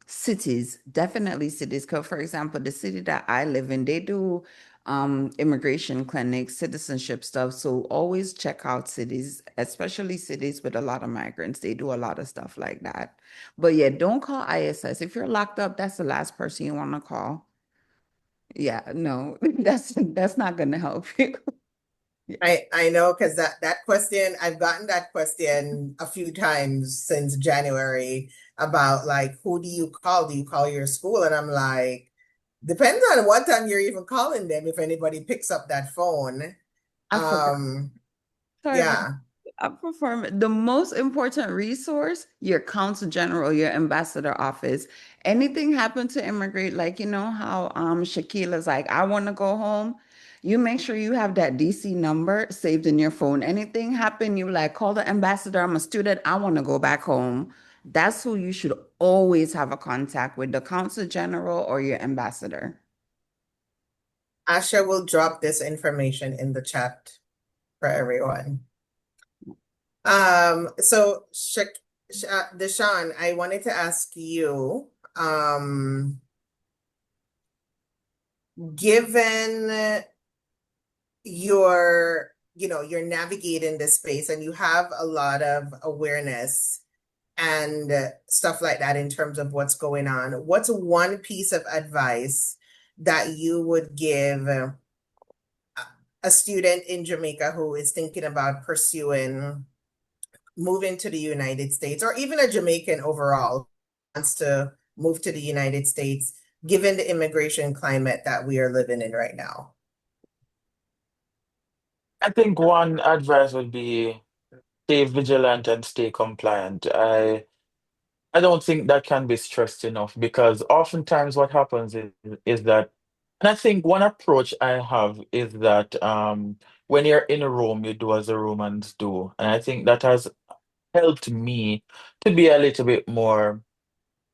cities, definitely cities. Because, for example, the city that I live in, they do immigration clinics, citizenship stuff. So always check out cities, especially cities with a lot of migrants. They do a lot of stuff like that. But yeah, don't call ISS. If you're locked up, that's the last person you want to call. Yeah, no, that's not gonna help you. Yeah.
I know because that question, I've gotten that question a few times since January about like who do you call? Do you call your school? And I'm like, depends on what time you're even calling them if anybody picks up that phone.
I forgot.
Um,
Sorry, but
yeah.
I perform the most important resource, your consul general, your ambassador office. Anything happen to immigrate, like you know how Shaquila's like, I want to go home. You make sure you have that DC number saved in your phone. Anything happen, you like call the ambassador. I'm a student. I want to go back home. That's who you should always have a contact with, the consul general or your ambassador.
Asha will drop this information in the chat for everyone. So Deshaun, I wanted to ask you, given you're navigating this space and you have a lot of awareness and stuff like that in terms of what's going on, what's one piece of advice that you would give a student in Jamaica who is thinking about pursuing moving to the United States, or even a Jamaican overall wants to move to the United States, given the immigration climate that we are living in right now?
I think one advice would be stay vigilant and stay compliant. I don't think that can be stressed enough because oftentimes what happens is that, and I think one approach I have is that when you're in a room, you do as the Romans do. And I think that has helped me to be a little bit more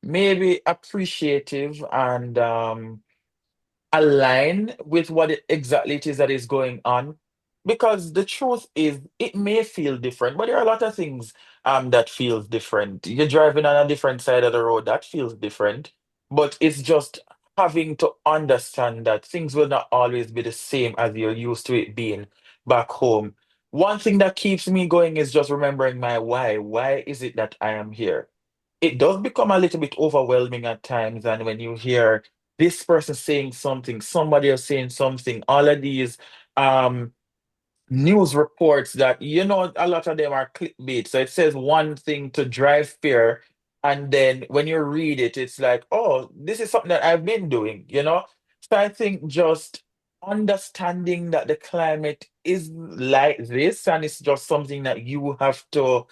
maybe appreciative and align with what exactly it is that is going on. Because the truth is, it may feel different, but there are a lot of things that feels different. You're driving on a different side of the road, that feels different. But it's just having to understand that things will not always be the same as you're used to it being back home. One thing that keeps me going is just remembering my why. Why is it that I am here? It does become a little bit overwhelming at times, and when you hear this person saying something, somebody else saying something, all of these um news reports that a lot of them are clickbait. So it says one thing to drive fear, and then when you read it, it's like, oh, this is something that I've been doing. So I think just understanding that the climate is like this, and it's just something that you have to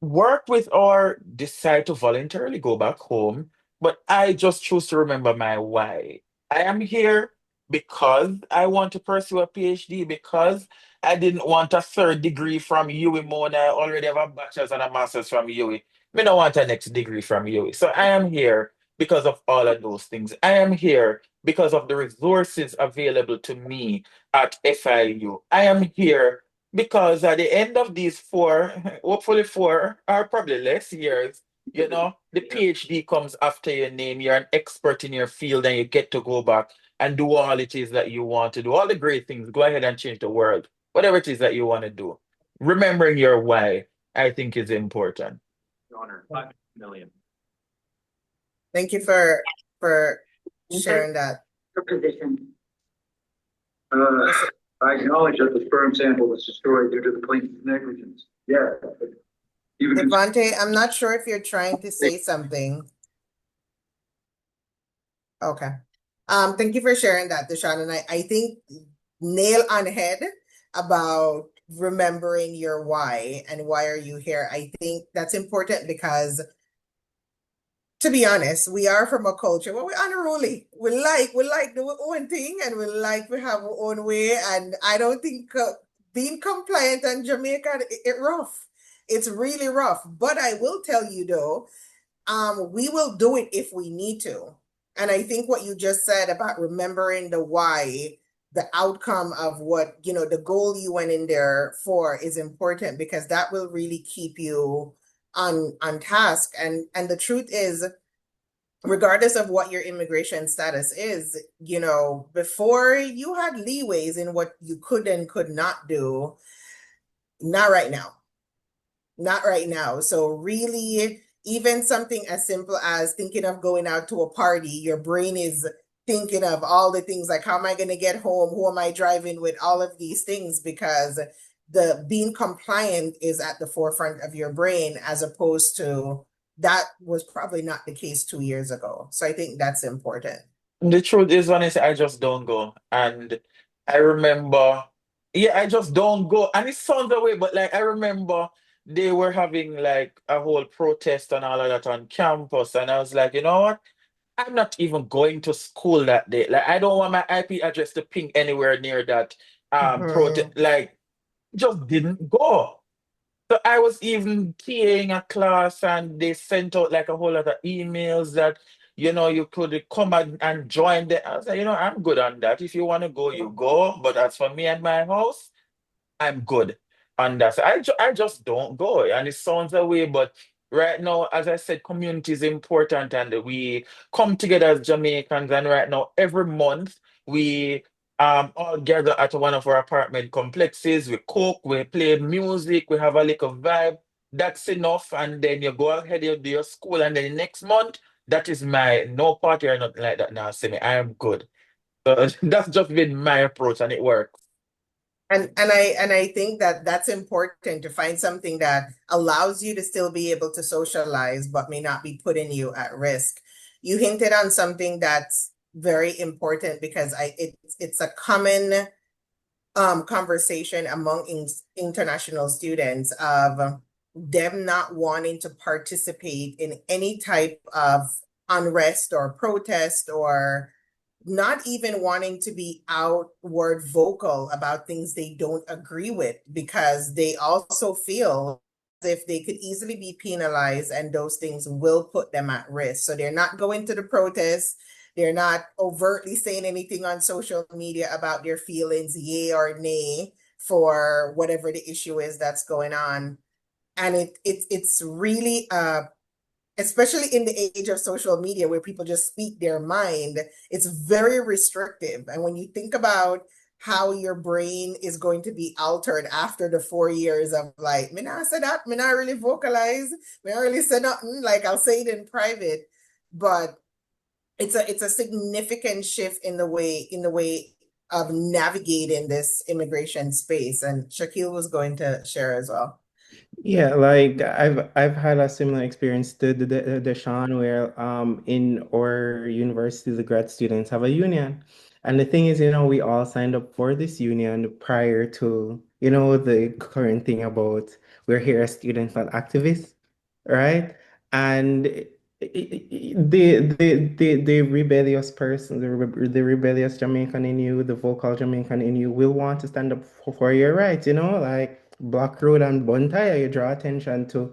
work with or decide to voluntarily go back home. But I just choose to remember my why. I am here because I want to pursue a PhD, because I didn't want a third degree from UWI more than I already have a bachelor's and a master's from UWI. Me don't want a next degree from UWI. So I am here because of all of those things. I am here because of the resources available to me at FIU. I am here because at the end of these four, hopefully four, or probably less years, the PhD comes after your name. You're an expert in your field and you get to go back and do all it is that you want to do. All the great things. Go ahead and change the world. Whatever it is that you want to do. Remembering your why, I think, is important.
Your Honor, 5 million.
Thank you for sharing that.
Her position.
I acknowledge that the sperm sample was destroyed due to the plaintiff's negligence. Yeah. But even
Devante, I'm not sure if you're trying to say something. Okay. Thank you for sharing that, Deshaun. And I think nail on head about remembering your why and why are you here. I think that's important because, to be honest, we are from a culture where we're unruly. We like do our own thing, and we have our own way. And I don't think being compliant in Jamaica, it rough. It's really rough. But I will tell you though, we will do it if we need to. And I think what you just said about remembering the why, the outcome of what, the goal you went in there for is important, because that will really keep you on task. And the truth is, regardless of what your immigration status is, before you had leeways in what you could and could not do, not right now. Not right now. So really, even something as simple as thinking of going out to a party, your brain is thinking of all the things like, how am I going to get home? Who am I driving with? All of these things, because the being compliant is at the forefront of your brain, as opposed to that was probably not the case 2 years ago. So I think that's important.
The truth is, honestly, I just don't go. And I remember, yeah, I just don't go. And it sounds that way, but like I remember they were having like a whole protest and all of that on campus. And I was like, you know what? I'm not even going to school that day. Like I don't want my IP address to ping anywhere near that protest. Like just didn't go. So I was even TAing a class, and they sent out like a whole lot of emails that, you could come and join the. I was like, I'm good on that. If you want to go, you go. But as for me and my house, I'm good on that. So I just don't go. And it sounds that way, but right now, as I said, community is important, and we come together as Jamaicans. And right now, every month, we all gather at one of our apartment complexes. We cook, we play music, we have a little vibe. That's enough. And then you go ahead, you do your school, and then the next month, that is my no party or nothing like that now. See me, I am good. So that's just been my approach, and it works.
And I think that that's important, to find something that allows you to still be able to socialize, but may not be putting you at risk. You hinted on something that's very important, because it's a common conversation among international students of them not wanting to participate in any type of unrest or protest, or not even wanting to be outward vocal about things they don't agree with, because they also feel as if they could easily be penalized, and those things will put them at risk. So they're not going to the protests. They're not overtly saying anything on social media about their feelings, yay or nay, for whatever the issue is that's going on. And it's really especially in the age of social media, where people just speak their mind, it's very restrictive. And when you think about how your brain is going to be altered after the 4 years of like, me not say that, me not really vocalize, me not really say nothing, like I'll say it in private, but it's a significant shift in the way of navigating this immigration space. And Shaquille was going to share as well.
Yeah, like I've had a similar experience to the Sean where in our university the grad students have a union. And the thing is, we all signed up for this union prior to, the current thing about we're here as students, not activists, right? And the rebellious person, the rebellious Jamaican in you, the vocal Jamaican in you will want to stand up for your rights, like Block Road and Bonfire, you draw attention to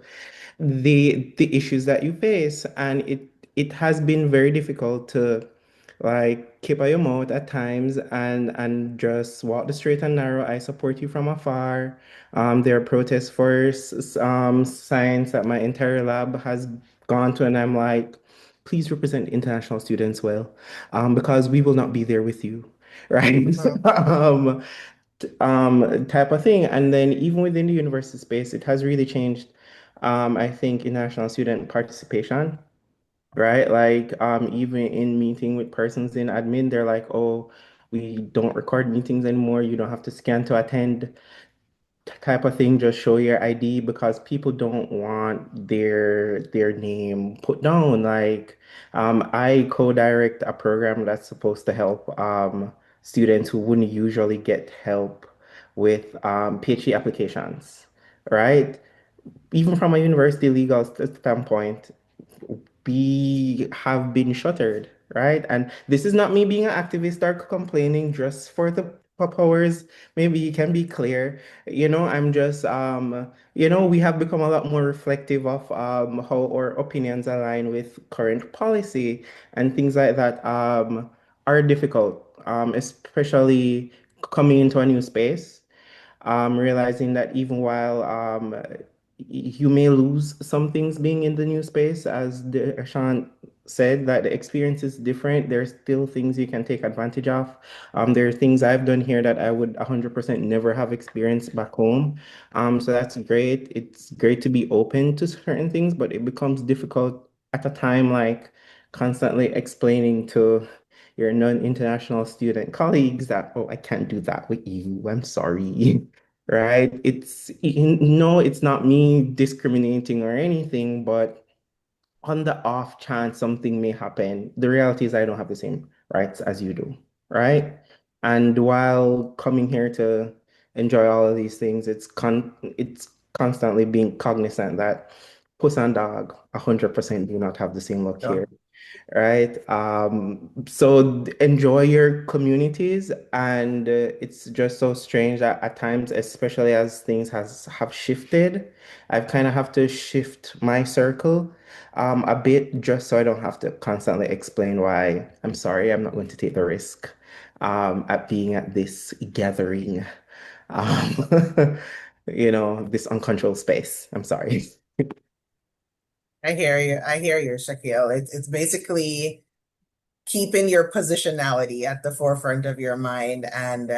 the issues that you face, and it has been very difficult to like keep out your mouth at times and just walk the straight and narrow. I support you from afar. There are protests for science that my entire lab has gone to, and I'm like, please represent international students well, because we will not be there with you, right?
Mhm.
Type of thing. And then even within the university space, it has really changed. I think international student participation, right? Like even in meeting with persons in admin, they're like, oh, we don't record meetings anymore. You don't have to scan to attend type of thing. Just show your ID because people don't want their name put down. Like I co-direct a program that's supposed to help students who wouldn't usually get help with PhD applications, right? Even from a university legal standpoint, we have been shuttered, right? And this is not me being an activist or complaining just for the powers. Maybe you can be clear. I'm just we have become a lot more reflective of how our opinions align with current policy and things like that are difficult, especially coming into a new space, realizing that even while you may lose some things being in the new space, as Sean said, that the experience is different. There's still things you can take advantage of. There are things I've done here that I would 100% never have experienced back home. So that's great. It's great to be open to certain things, but it becomes difficult at a time like constantly explaining to your non-international student colleagues that, oh, I can't do that with you. I'm sorry. Right? No, it's not me discriminating or anything, but on the off chance something may happen, the reality is I don't have the same rights as you do, right? And while coming here to enjoy all of these things, it's constantly being cognizant that puss and dog 100% do not have the same luck
Yeah.
here, right? So enjoy your communities, and it's just so strange that at times, especially as things has have shifted, I've kind of have to shift my circle a bit just so I don't have to constantly explain why I'm sorry, I'm not going to take the risk at being at this gathering, um, this uncontrolled space. I'm sorry.
I hear you. I hear you, Shaquille. It's basically keeping your positionality at the forefront of your mind and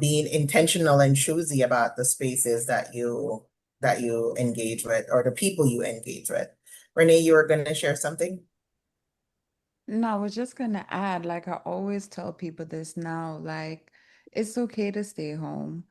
being intentional and choosy about the spaces that you engage with or the people you engage with. Renee, you were going to share something?
No, I was just gonna add, like I always tell people this now, like it's okay to stay home.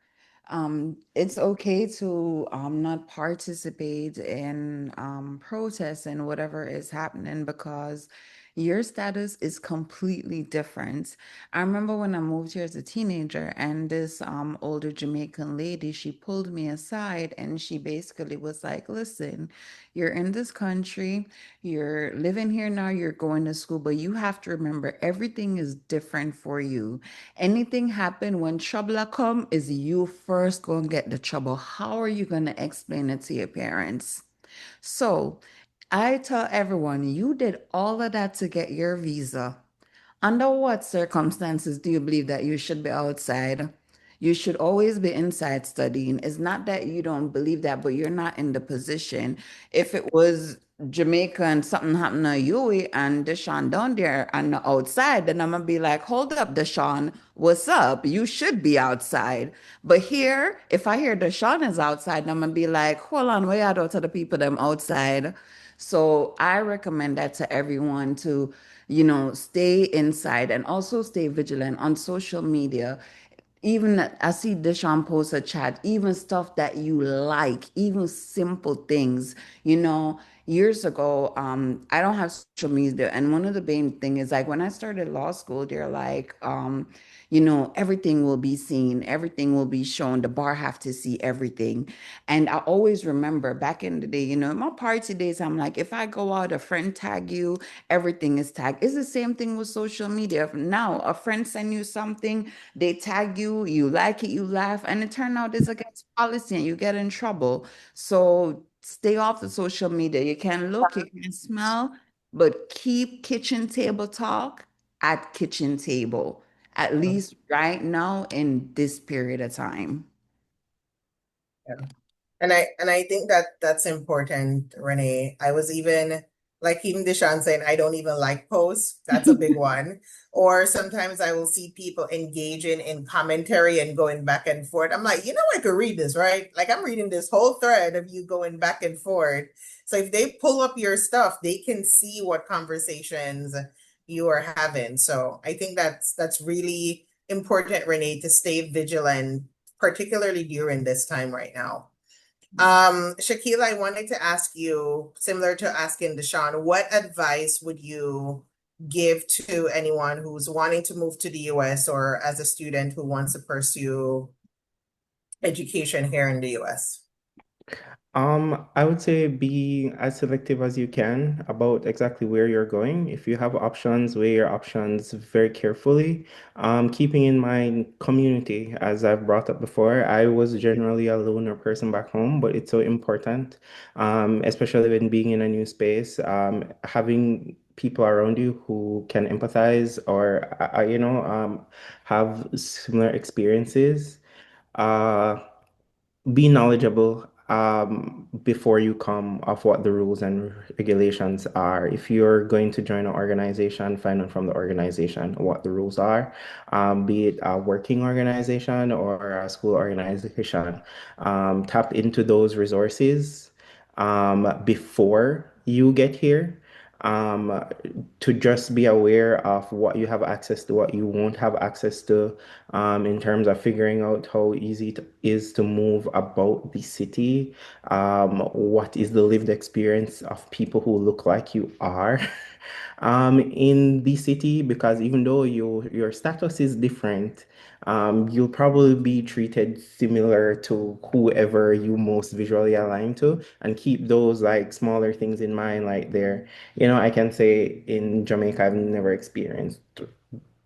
It's okay to not participate in protests and whatever is happening because your status is completely different. I remember when I moved here as a teenager and this older Jamaican lady, she pulled me aside and she basically was like, listen, you're in this country. You're living here now, you're going to school, but you have to remember everything is different for you. Anything happen when trouble come is you first going to get the trouble. How are you going to explain it to your parents? So I tell everyone, you did all of that to get your visa. Under what circumstances do you believe that you should be outside? You should always be inside studying. It's not that you don't believe that, but you're not in the position. If it was Jamaica and something happened to Yui and Deshaun down there and outside, then I'm gonna be like, hold up, Deshaun, what's up? You should be outside. But here, if I hear Deshaun is outside, I'm gonna be like, hold on, where are to the people them outside? So I recommend that to everyone to stay inside and also stay vigilant on social media. Even I see Deshaun post a chat, even stuff that you like, even simple things, years ago, I don't have social media. And one of the main thing is like when I started law school, they're like, everything will be seen, everything will be shown, the bar have to see everything. And I always remember back in the day, in my party days, I'm like, if I go out, a friend tag you, everything is tagged. It's the same thing with social media. Now a friend send you something, they tag you, you like it, you laugh, and it turns out it's against policy and you get in trouble. So stay off the social media. You can look, you can smell, but keep kitchen table talk at kitchen table, at least right now in this period of time.
Yeah. And I think that that's important, Renee. I was even like even Deshaun saying, I don't even like posts. That's a big one. Or sometimes I will see people engaging in commentary and going back and forth. I'm like, I could read this, right? Like I'm reading this whole thread of you going back and forth. So if they pull up your stuff, they can see what conversations you are having. So I think that's really important, Renee, to stay vigilant, particularly during this time right now. Shaquila, I wanted to ask you, similar to asking Deshaun, what advice would you give to anyone who's wanting to move to the US or as a student who wants to pursue education here in the US?
I would say be as selective as you can about exactly where you're going. If you have options, weigh your options very carefully. Keeping in mind community, as I've brought up before, I was generally a loner person back home, but it's so important, especially when being in a new space, having people around you who can empathize or, have similar experiences. Uh, be knowledgeable before you come of what the rules and regulations are. If you're going to join an organization, find out from the organization what the rules are, be it a working organization or a school organization. Tap into those resources before you get here. Um, to just be aware of what you have access to, what you won't have access to, in terms of figuring out how easy it is to move about the city, what is the lived experience of people who look like you are in the city, because even though your status is different, you'll probably be treated similar to whoever you most visually align to, and keep those like smaller things in mind. Like I can say in Jamaica, I've never experienced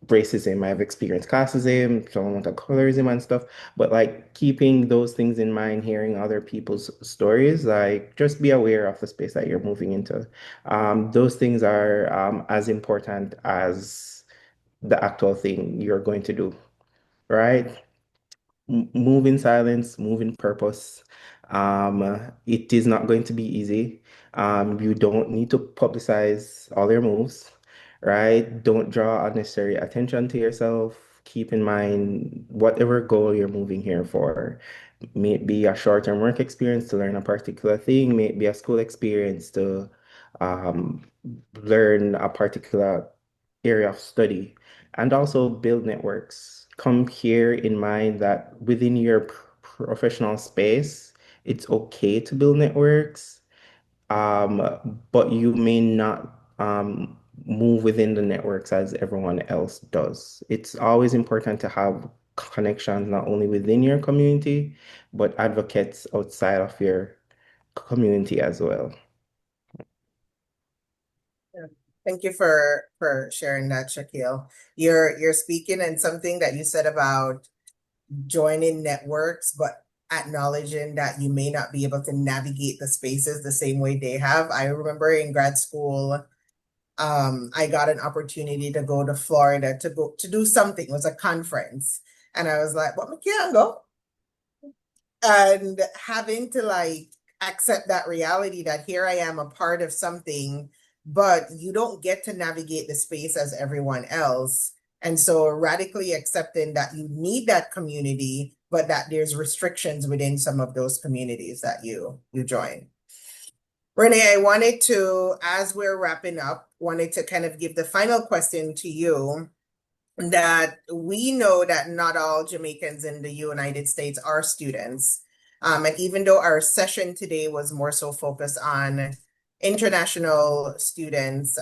racism. I've experienced classism, some amount of colorism and stuff, but like keeping those things in mind, hearing other people's stories, like just be aware of the space that you're moving into. Those things are as important as the actual thing you're going to do, right? Move in silence, move in purpose. It is not going to be easy. You don't need to publicize all your moves, right? Don't draw unnecessary attention to yourself. Keep in mind whatever goal you're moving here for. May it be a short-term work experience to learn a particular thing, may it be a school experience to um, learn a particular area of study, and also build networks. Come here in mind that within your professional space, it's okay to build networks, um, but you may not move within the networks as everyone else does. It's always important to have connections not only within your community, but advocates outside of your community as well.
Yeah. Thank you for sharing that, Shaquille. You're speaking and something that you said about joining networks, but acknowledging that you may not be able to navigate the spaces the same way they have. I remember in grad school, I got an opportunity to go to Florida to go to do something. It was a conference. And I was like, well, I can't go. And having to like accept that reality that here I am a part of something, but you don't get to navigate the space as everyone else. And so radically accepting that you need that community, but that there's restrictions within some of those communities that you join. Renee, I wanted to, as we're wrapping up, wanted to kind of give the final question to you, that we know that not all Jamaicans in the United States are students. And even though our session today was more so focused on international students,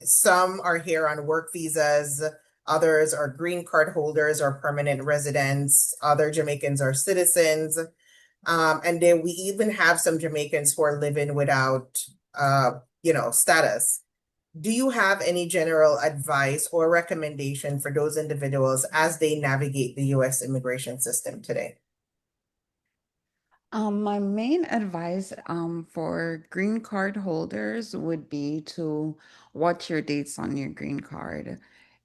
some are here on work visas, others are green card holders or permanent residents, other Jamaicans are citizens. And then we even have some Jamaicans who are living without, status. Do you have any general advice or recommendation for those individuals as they navigate the U.S. immigration system today?
My main advice for green card holders would be to watch your dates on your green card.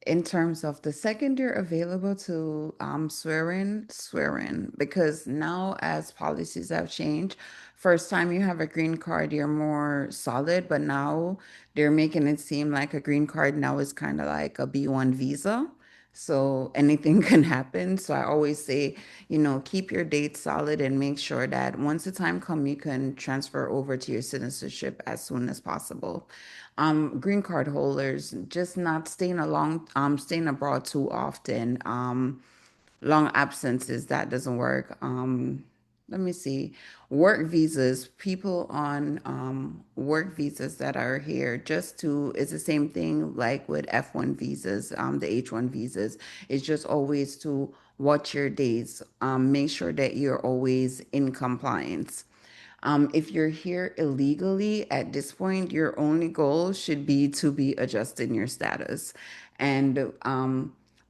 In terms of the second you're available to swear in, because now as policies have changed, first time you have a green card, you're more solid, but now they're making it seem like a green card now is kind of like a B1 visa. So anything can happen. So I always say, keep your dates solid and make sure that once the time comes, you can transfer over to your citizenship as soon as possible. Green card holders, just not staying abroad too often. Long absences, that doesn't work. Let me see. Work visas, people on work visas that are here just to, it's the same thing like with F1 visas, the H1 visas. It's just always to watch your dates, make sure that you're always in compliance. If you're here illegally at this point, your only goal should be to be adjusting your status. And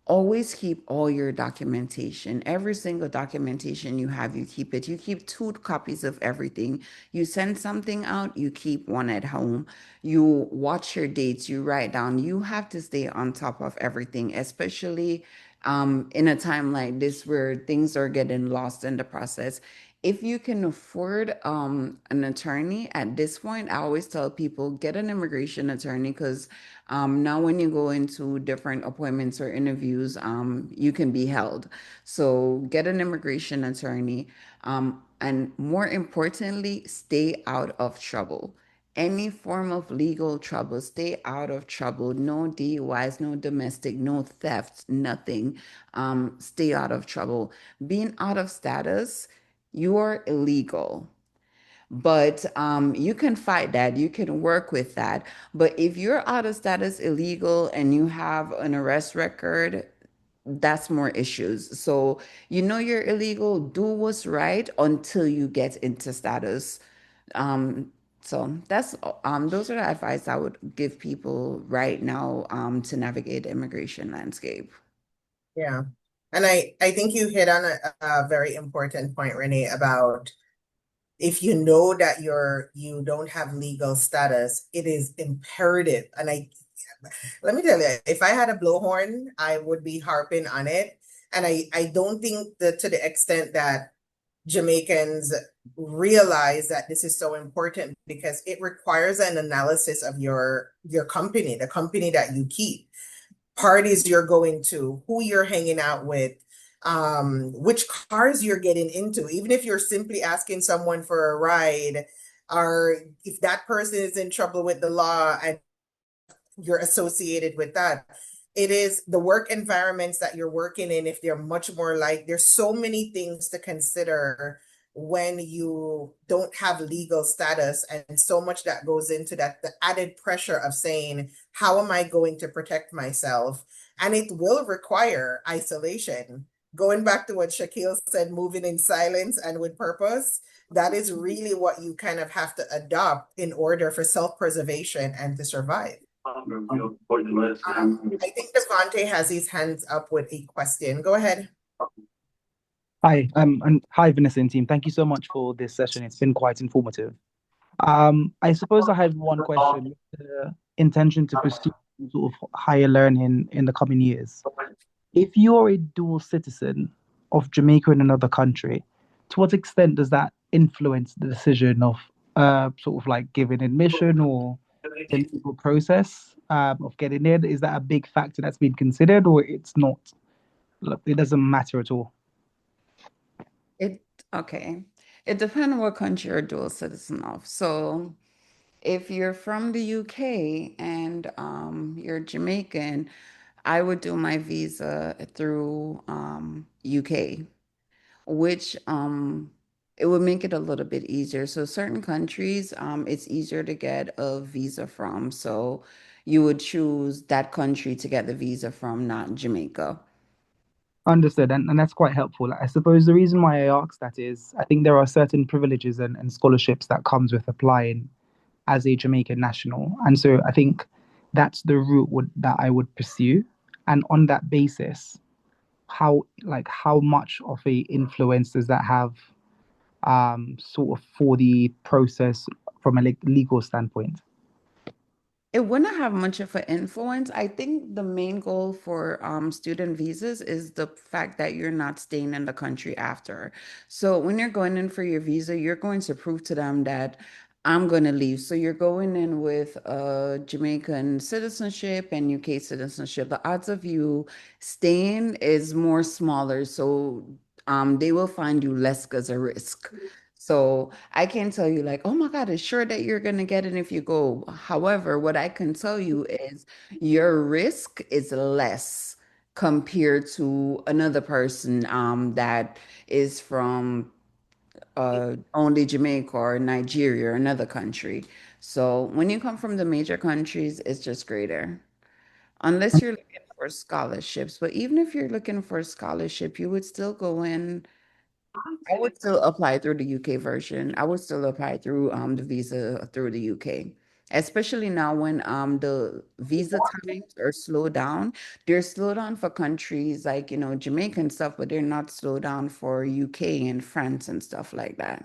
always keep all your documentation. Every single documentation you have, you keep it. You keep 2 copies of everything. You send something out, you keep one at home. You watch your dates, you write down. You have to stay on top of everything, especially in a time like this where things are getting lost in the process. If you can afford an attorney at this point, I always tell people get an immigration attorney because now when you go into different appointments or interviews, you can be held. So get an immigration attorney. And more importantly, stay out of trouble. Any form of legal trouble, stay out of trouble. No DUIs, no domestic, no theft, nothing. Stay out of trouble. Being out of status, you are illegal. But you can fight that. You can work with that. But if you're out of status illegal and you have an arrest record, that's more issues. So you're illegal, do what's right until you get into status. Um, so that's those are the advice I would give people right now to navigate the immigration landscape.
Yeah. And I think you hit on a very important point, Renee, about if you know that you don't have legal status, it is imperative. And let me tell you, if I had a blowhorn, I would be harping on it. And I don't think that to the extent that Jamaicans realize that this is so important because it requires an analysis of your company, the company that you keep, parties you're going to, who you're hanging out with, which cars you're getting into. Even if you're simply asking someone for a ride, or if that person is in trouble with the law and you're associated with that. It is the work environments that you're working in, if they're much more like, there's so many things to consider when you don't have legal status, and so much that goes into that, the added pressure of saying, how am I going to protect myself? And it will require isolation. Going back to what Shaquille said, moving in silence and with purpose, that is really what you kind of have to adopt in order for self-preservation and to survive. I think Devante has his hands up with a question. Go ahead.
Hi, and hi, Vanessa and team. Thank you so much for this session. It's been quite informative. I suppose I have one question with the intention to pursue sort of higher learning in the coming years. If you're a dual citizen of Jamaica and another country, to what extent does that influence the decision of sort of like giving admission or the legal process of getting in? Is that a big factor that's been considered, or it's not? Look, it doesn't matter at all.
It okay. It depends on what country you're a dual citizen of. So If you're from the UK and you're Jamaican, I would do my visa through UK, which it would make it a little bit easier. So certain countries, it's easier to get a visa from. So you would choose that country to get the visa from, not Jamaica.
Understood, and that's quite helpful. I suppose the reason why I asked that is I think there are certain privileges and scholarships that comes with applying as a Jamaican national. And so I think that's the route that I would pursue. And on that basis, how much of a influence does that have sort of for the process from a legal standpoint?
It wouldn't have much of an influence. I think the main goal for student visas is the fact that you're not staying in the country after. So when you're going in for your visa, you're going to prove to them that I'm going to leave. So you're going in with a Jamaican citizenship and UK citizenship. The odds of you staying is more smaller. So they will find you less as a risk. So I can't tell you like, oh my God, it's sure that you're gonna get it if you go. However, what I can tell you is your risk is less compared to another person that is from only Jamaica or Nigeria or another country. So when you come from the major countries, it's just greater. Unless you're looking for scholarships. But even if you're looking for a scholarship, you would still go in. I would still apply through the UK version. I would still apply through the visa through the UK. Especially now when the visa times are slowed down. They're slowed down for countries like, Jamaica and stuff, but they're not slowed down for UK and France and stuff like that.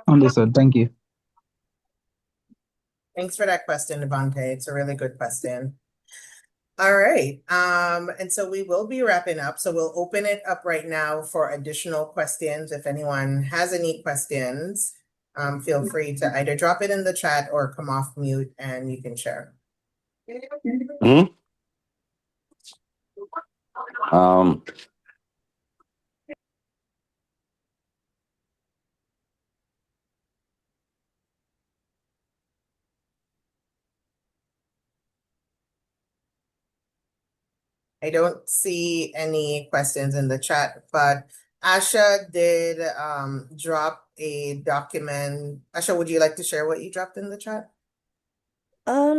Understood. Thank you.
Thanks for that question, Devante. It's a really good question. All right. And so we will be wrapping up. So we'll open it up right now for additional questions. If anyone has any questions, feel free to either drop it in the chat or come off mute and you can share.
Um,
I don't see any questions in the chat, but Asha did drop a document. Asha, would you like to share what you dropped in the chat?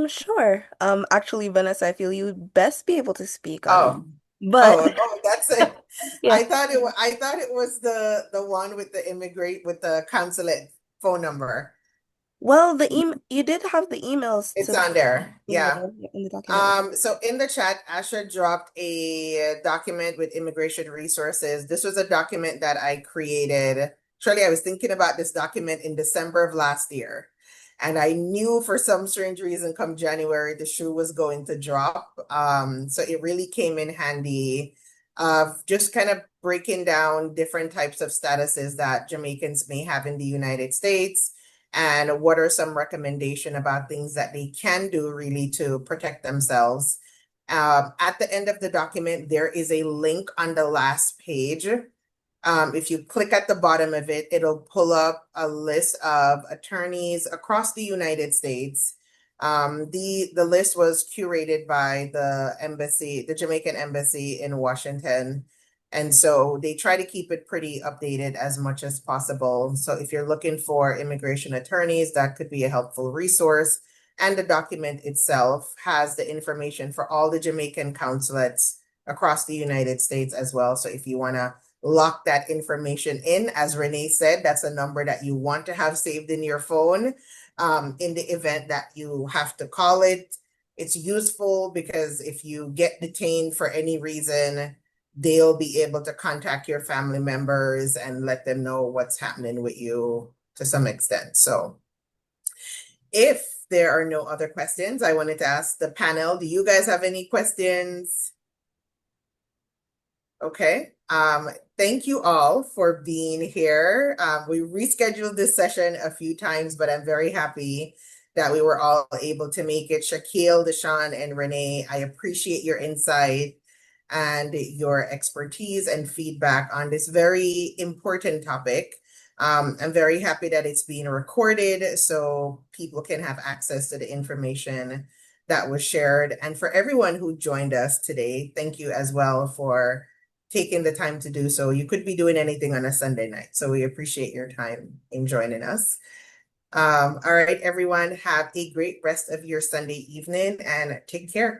Sure. Actually, Vanessa, I feel you would best be able to speak
Oh,
on, but
that's it.
yeah.
I thought it was the one with the immigrate with the consulate phone number.
Well, you did have the emails
It's
to
on there. Yeah.
in the document.
So in the chat, Asha dropped a document with immigration resources. This was a document that I created. Surely I was thinking about this document in December of last year. And I knew for some strange reason come January, the shoe was going to drop. So it really came in handy of just kind of breaking down different types of statuses that Jamaicans may have in the United States and what are some recommendation about things that they can do really to protect themselves. At the end of the document, there is a link on the last page. If you click at the bottom of it, it'll pull up a list of attorneys across the United States. The list was curated by the embassy, the Jamaican embassy in Washington. And so they try to keep it pretty updated as much as possible. So if you're looking for immigration attorneys, that could be a helpful resource. And the document itself has the information for all the Jamaican consulates across the United States as well. So if you want to lock that information in, as Renee said, that's a number that you want to have saved in your phone. In the event that you have to call it, it's useful because if you get detained for any reason, they'll be able to contact your family members and let them know what's happening with you to some extent. So if there are no other questions, I wanted to ask the panel, do you guys have any questions? Okay. Thank you all for being here. We rescheduled this session a few times, but I'm very happy that we were all able to make it. Shaquille, Deshaun, and Renee, I appreciate your insight and your expertise and feedback on this very important topic. I'm very happy that it's being recorded so people can have access to the information that was shared. And for everyone who joined us today, thank you as well for taking the time to do so. You could be doing anything on a Sunday night, so we appreciate your time in joining us. All right, everyone, have a great rest of your Sunday evening and take care.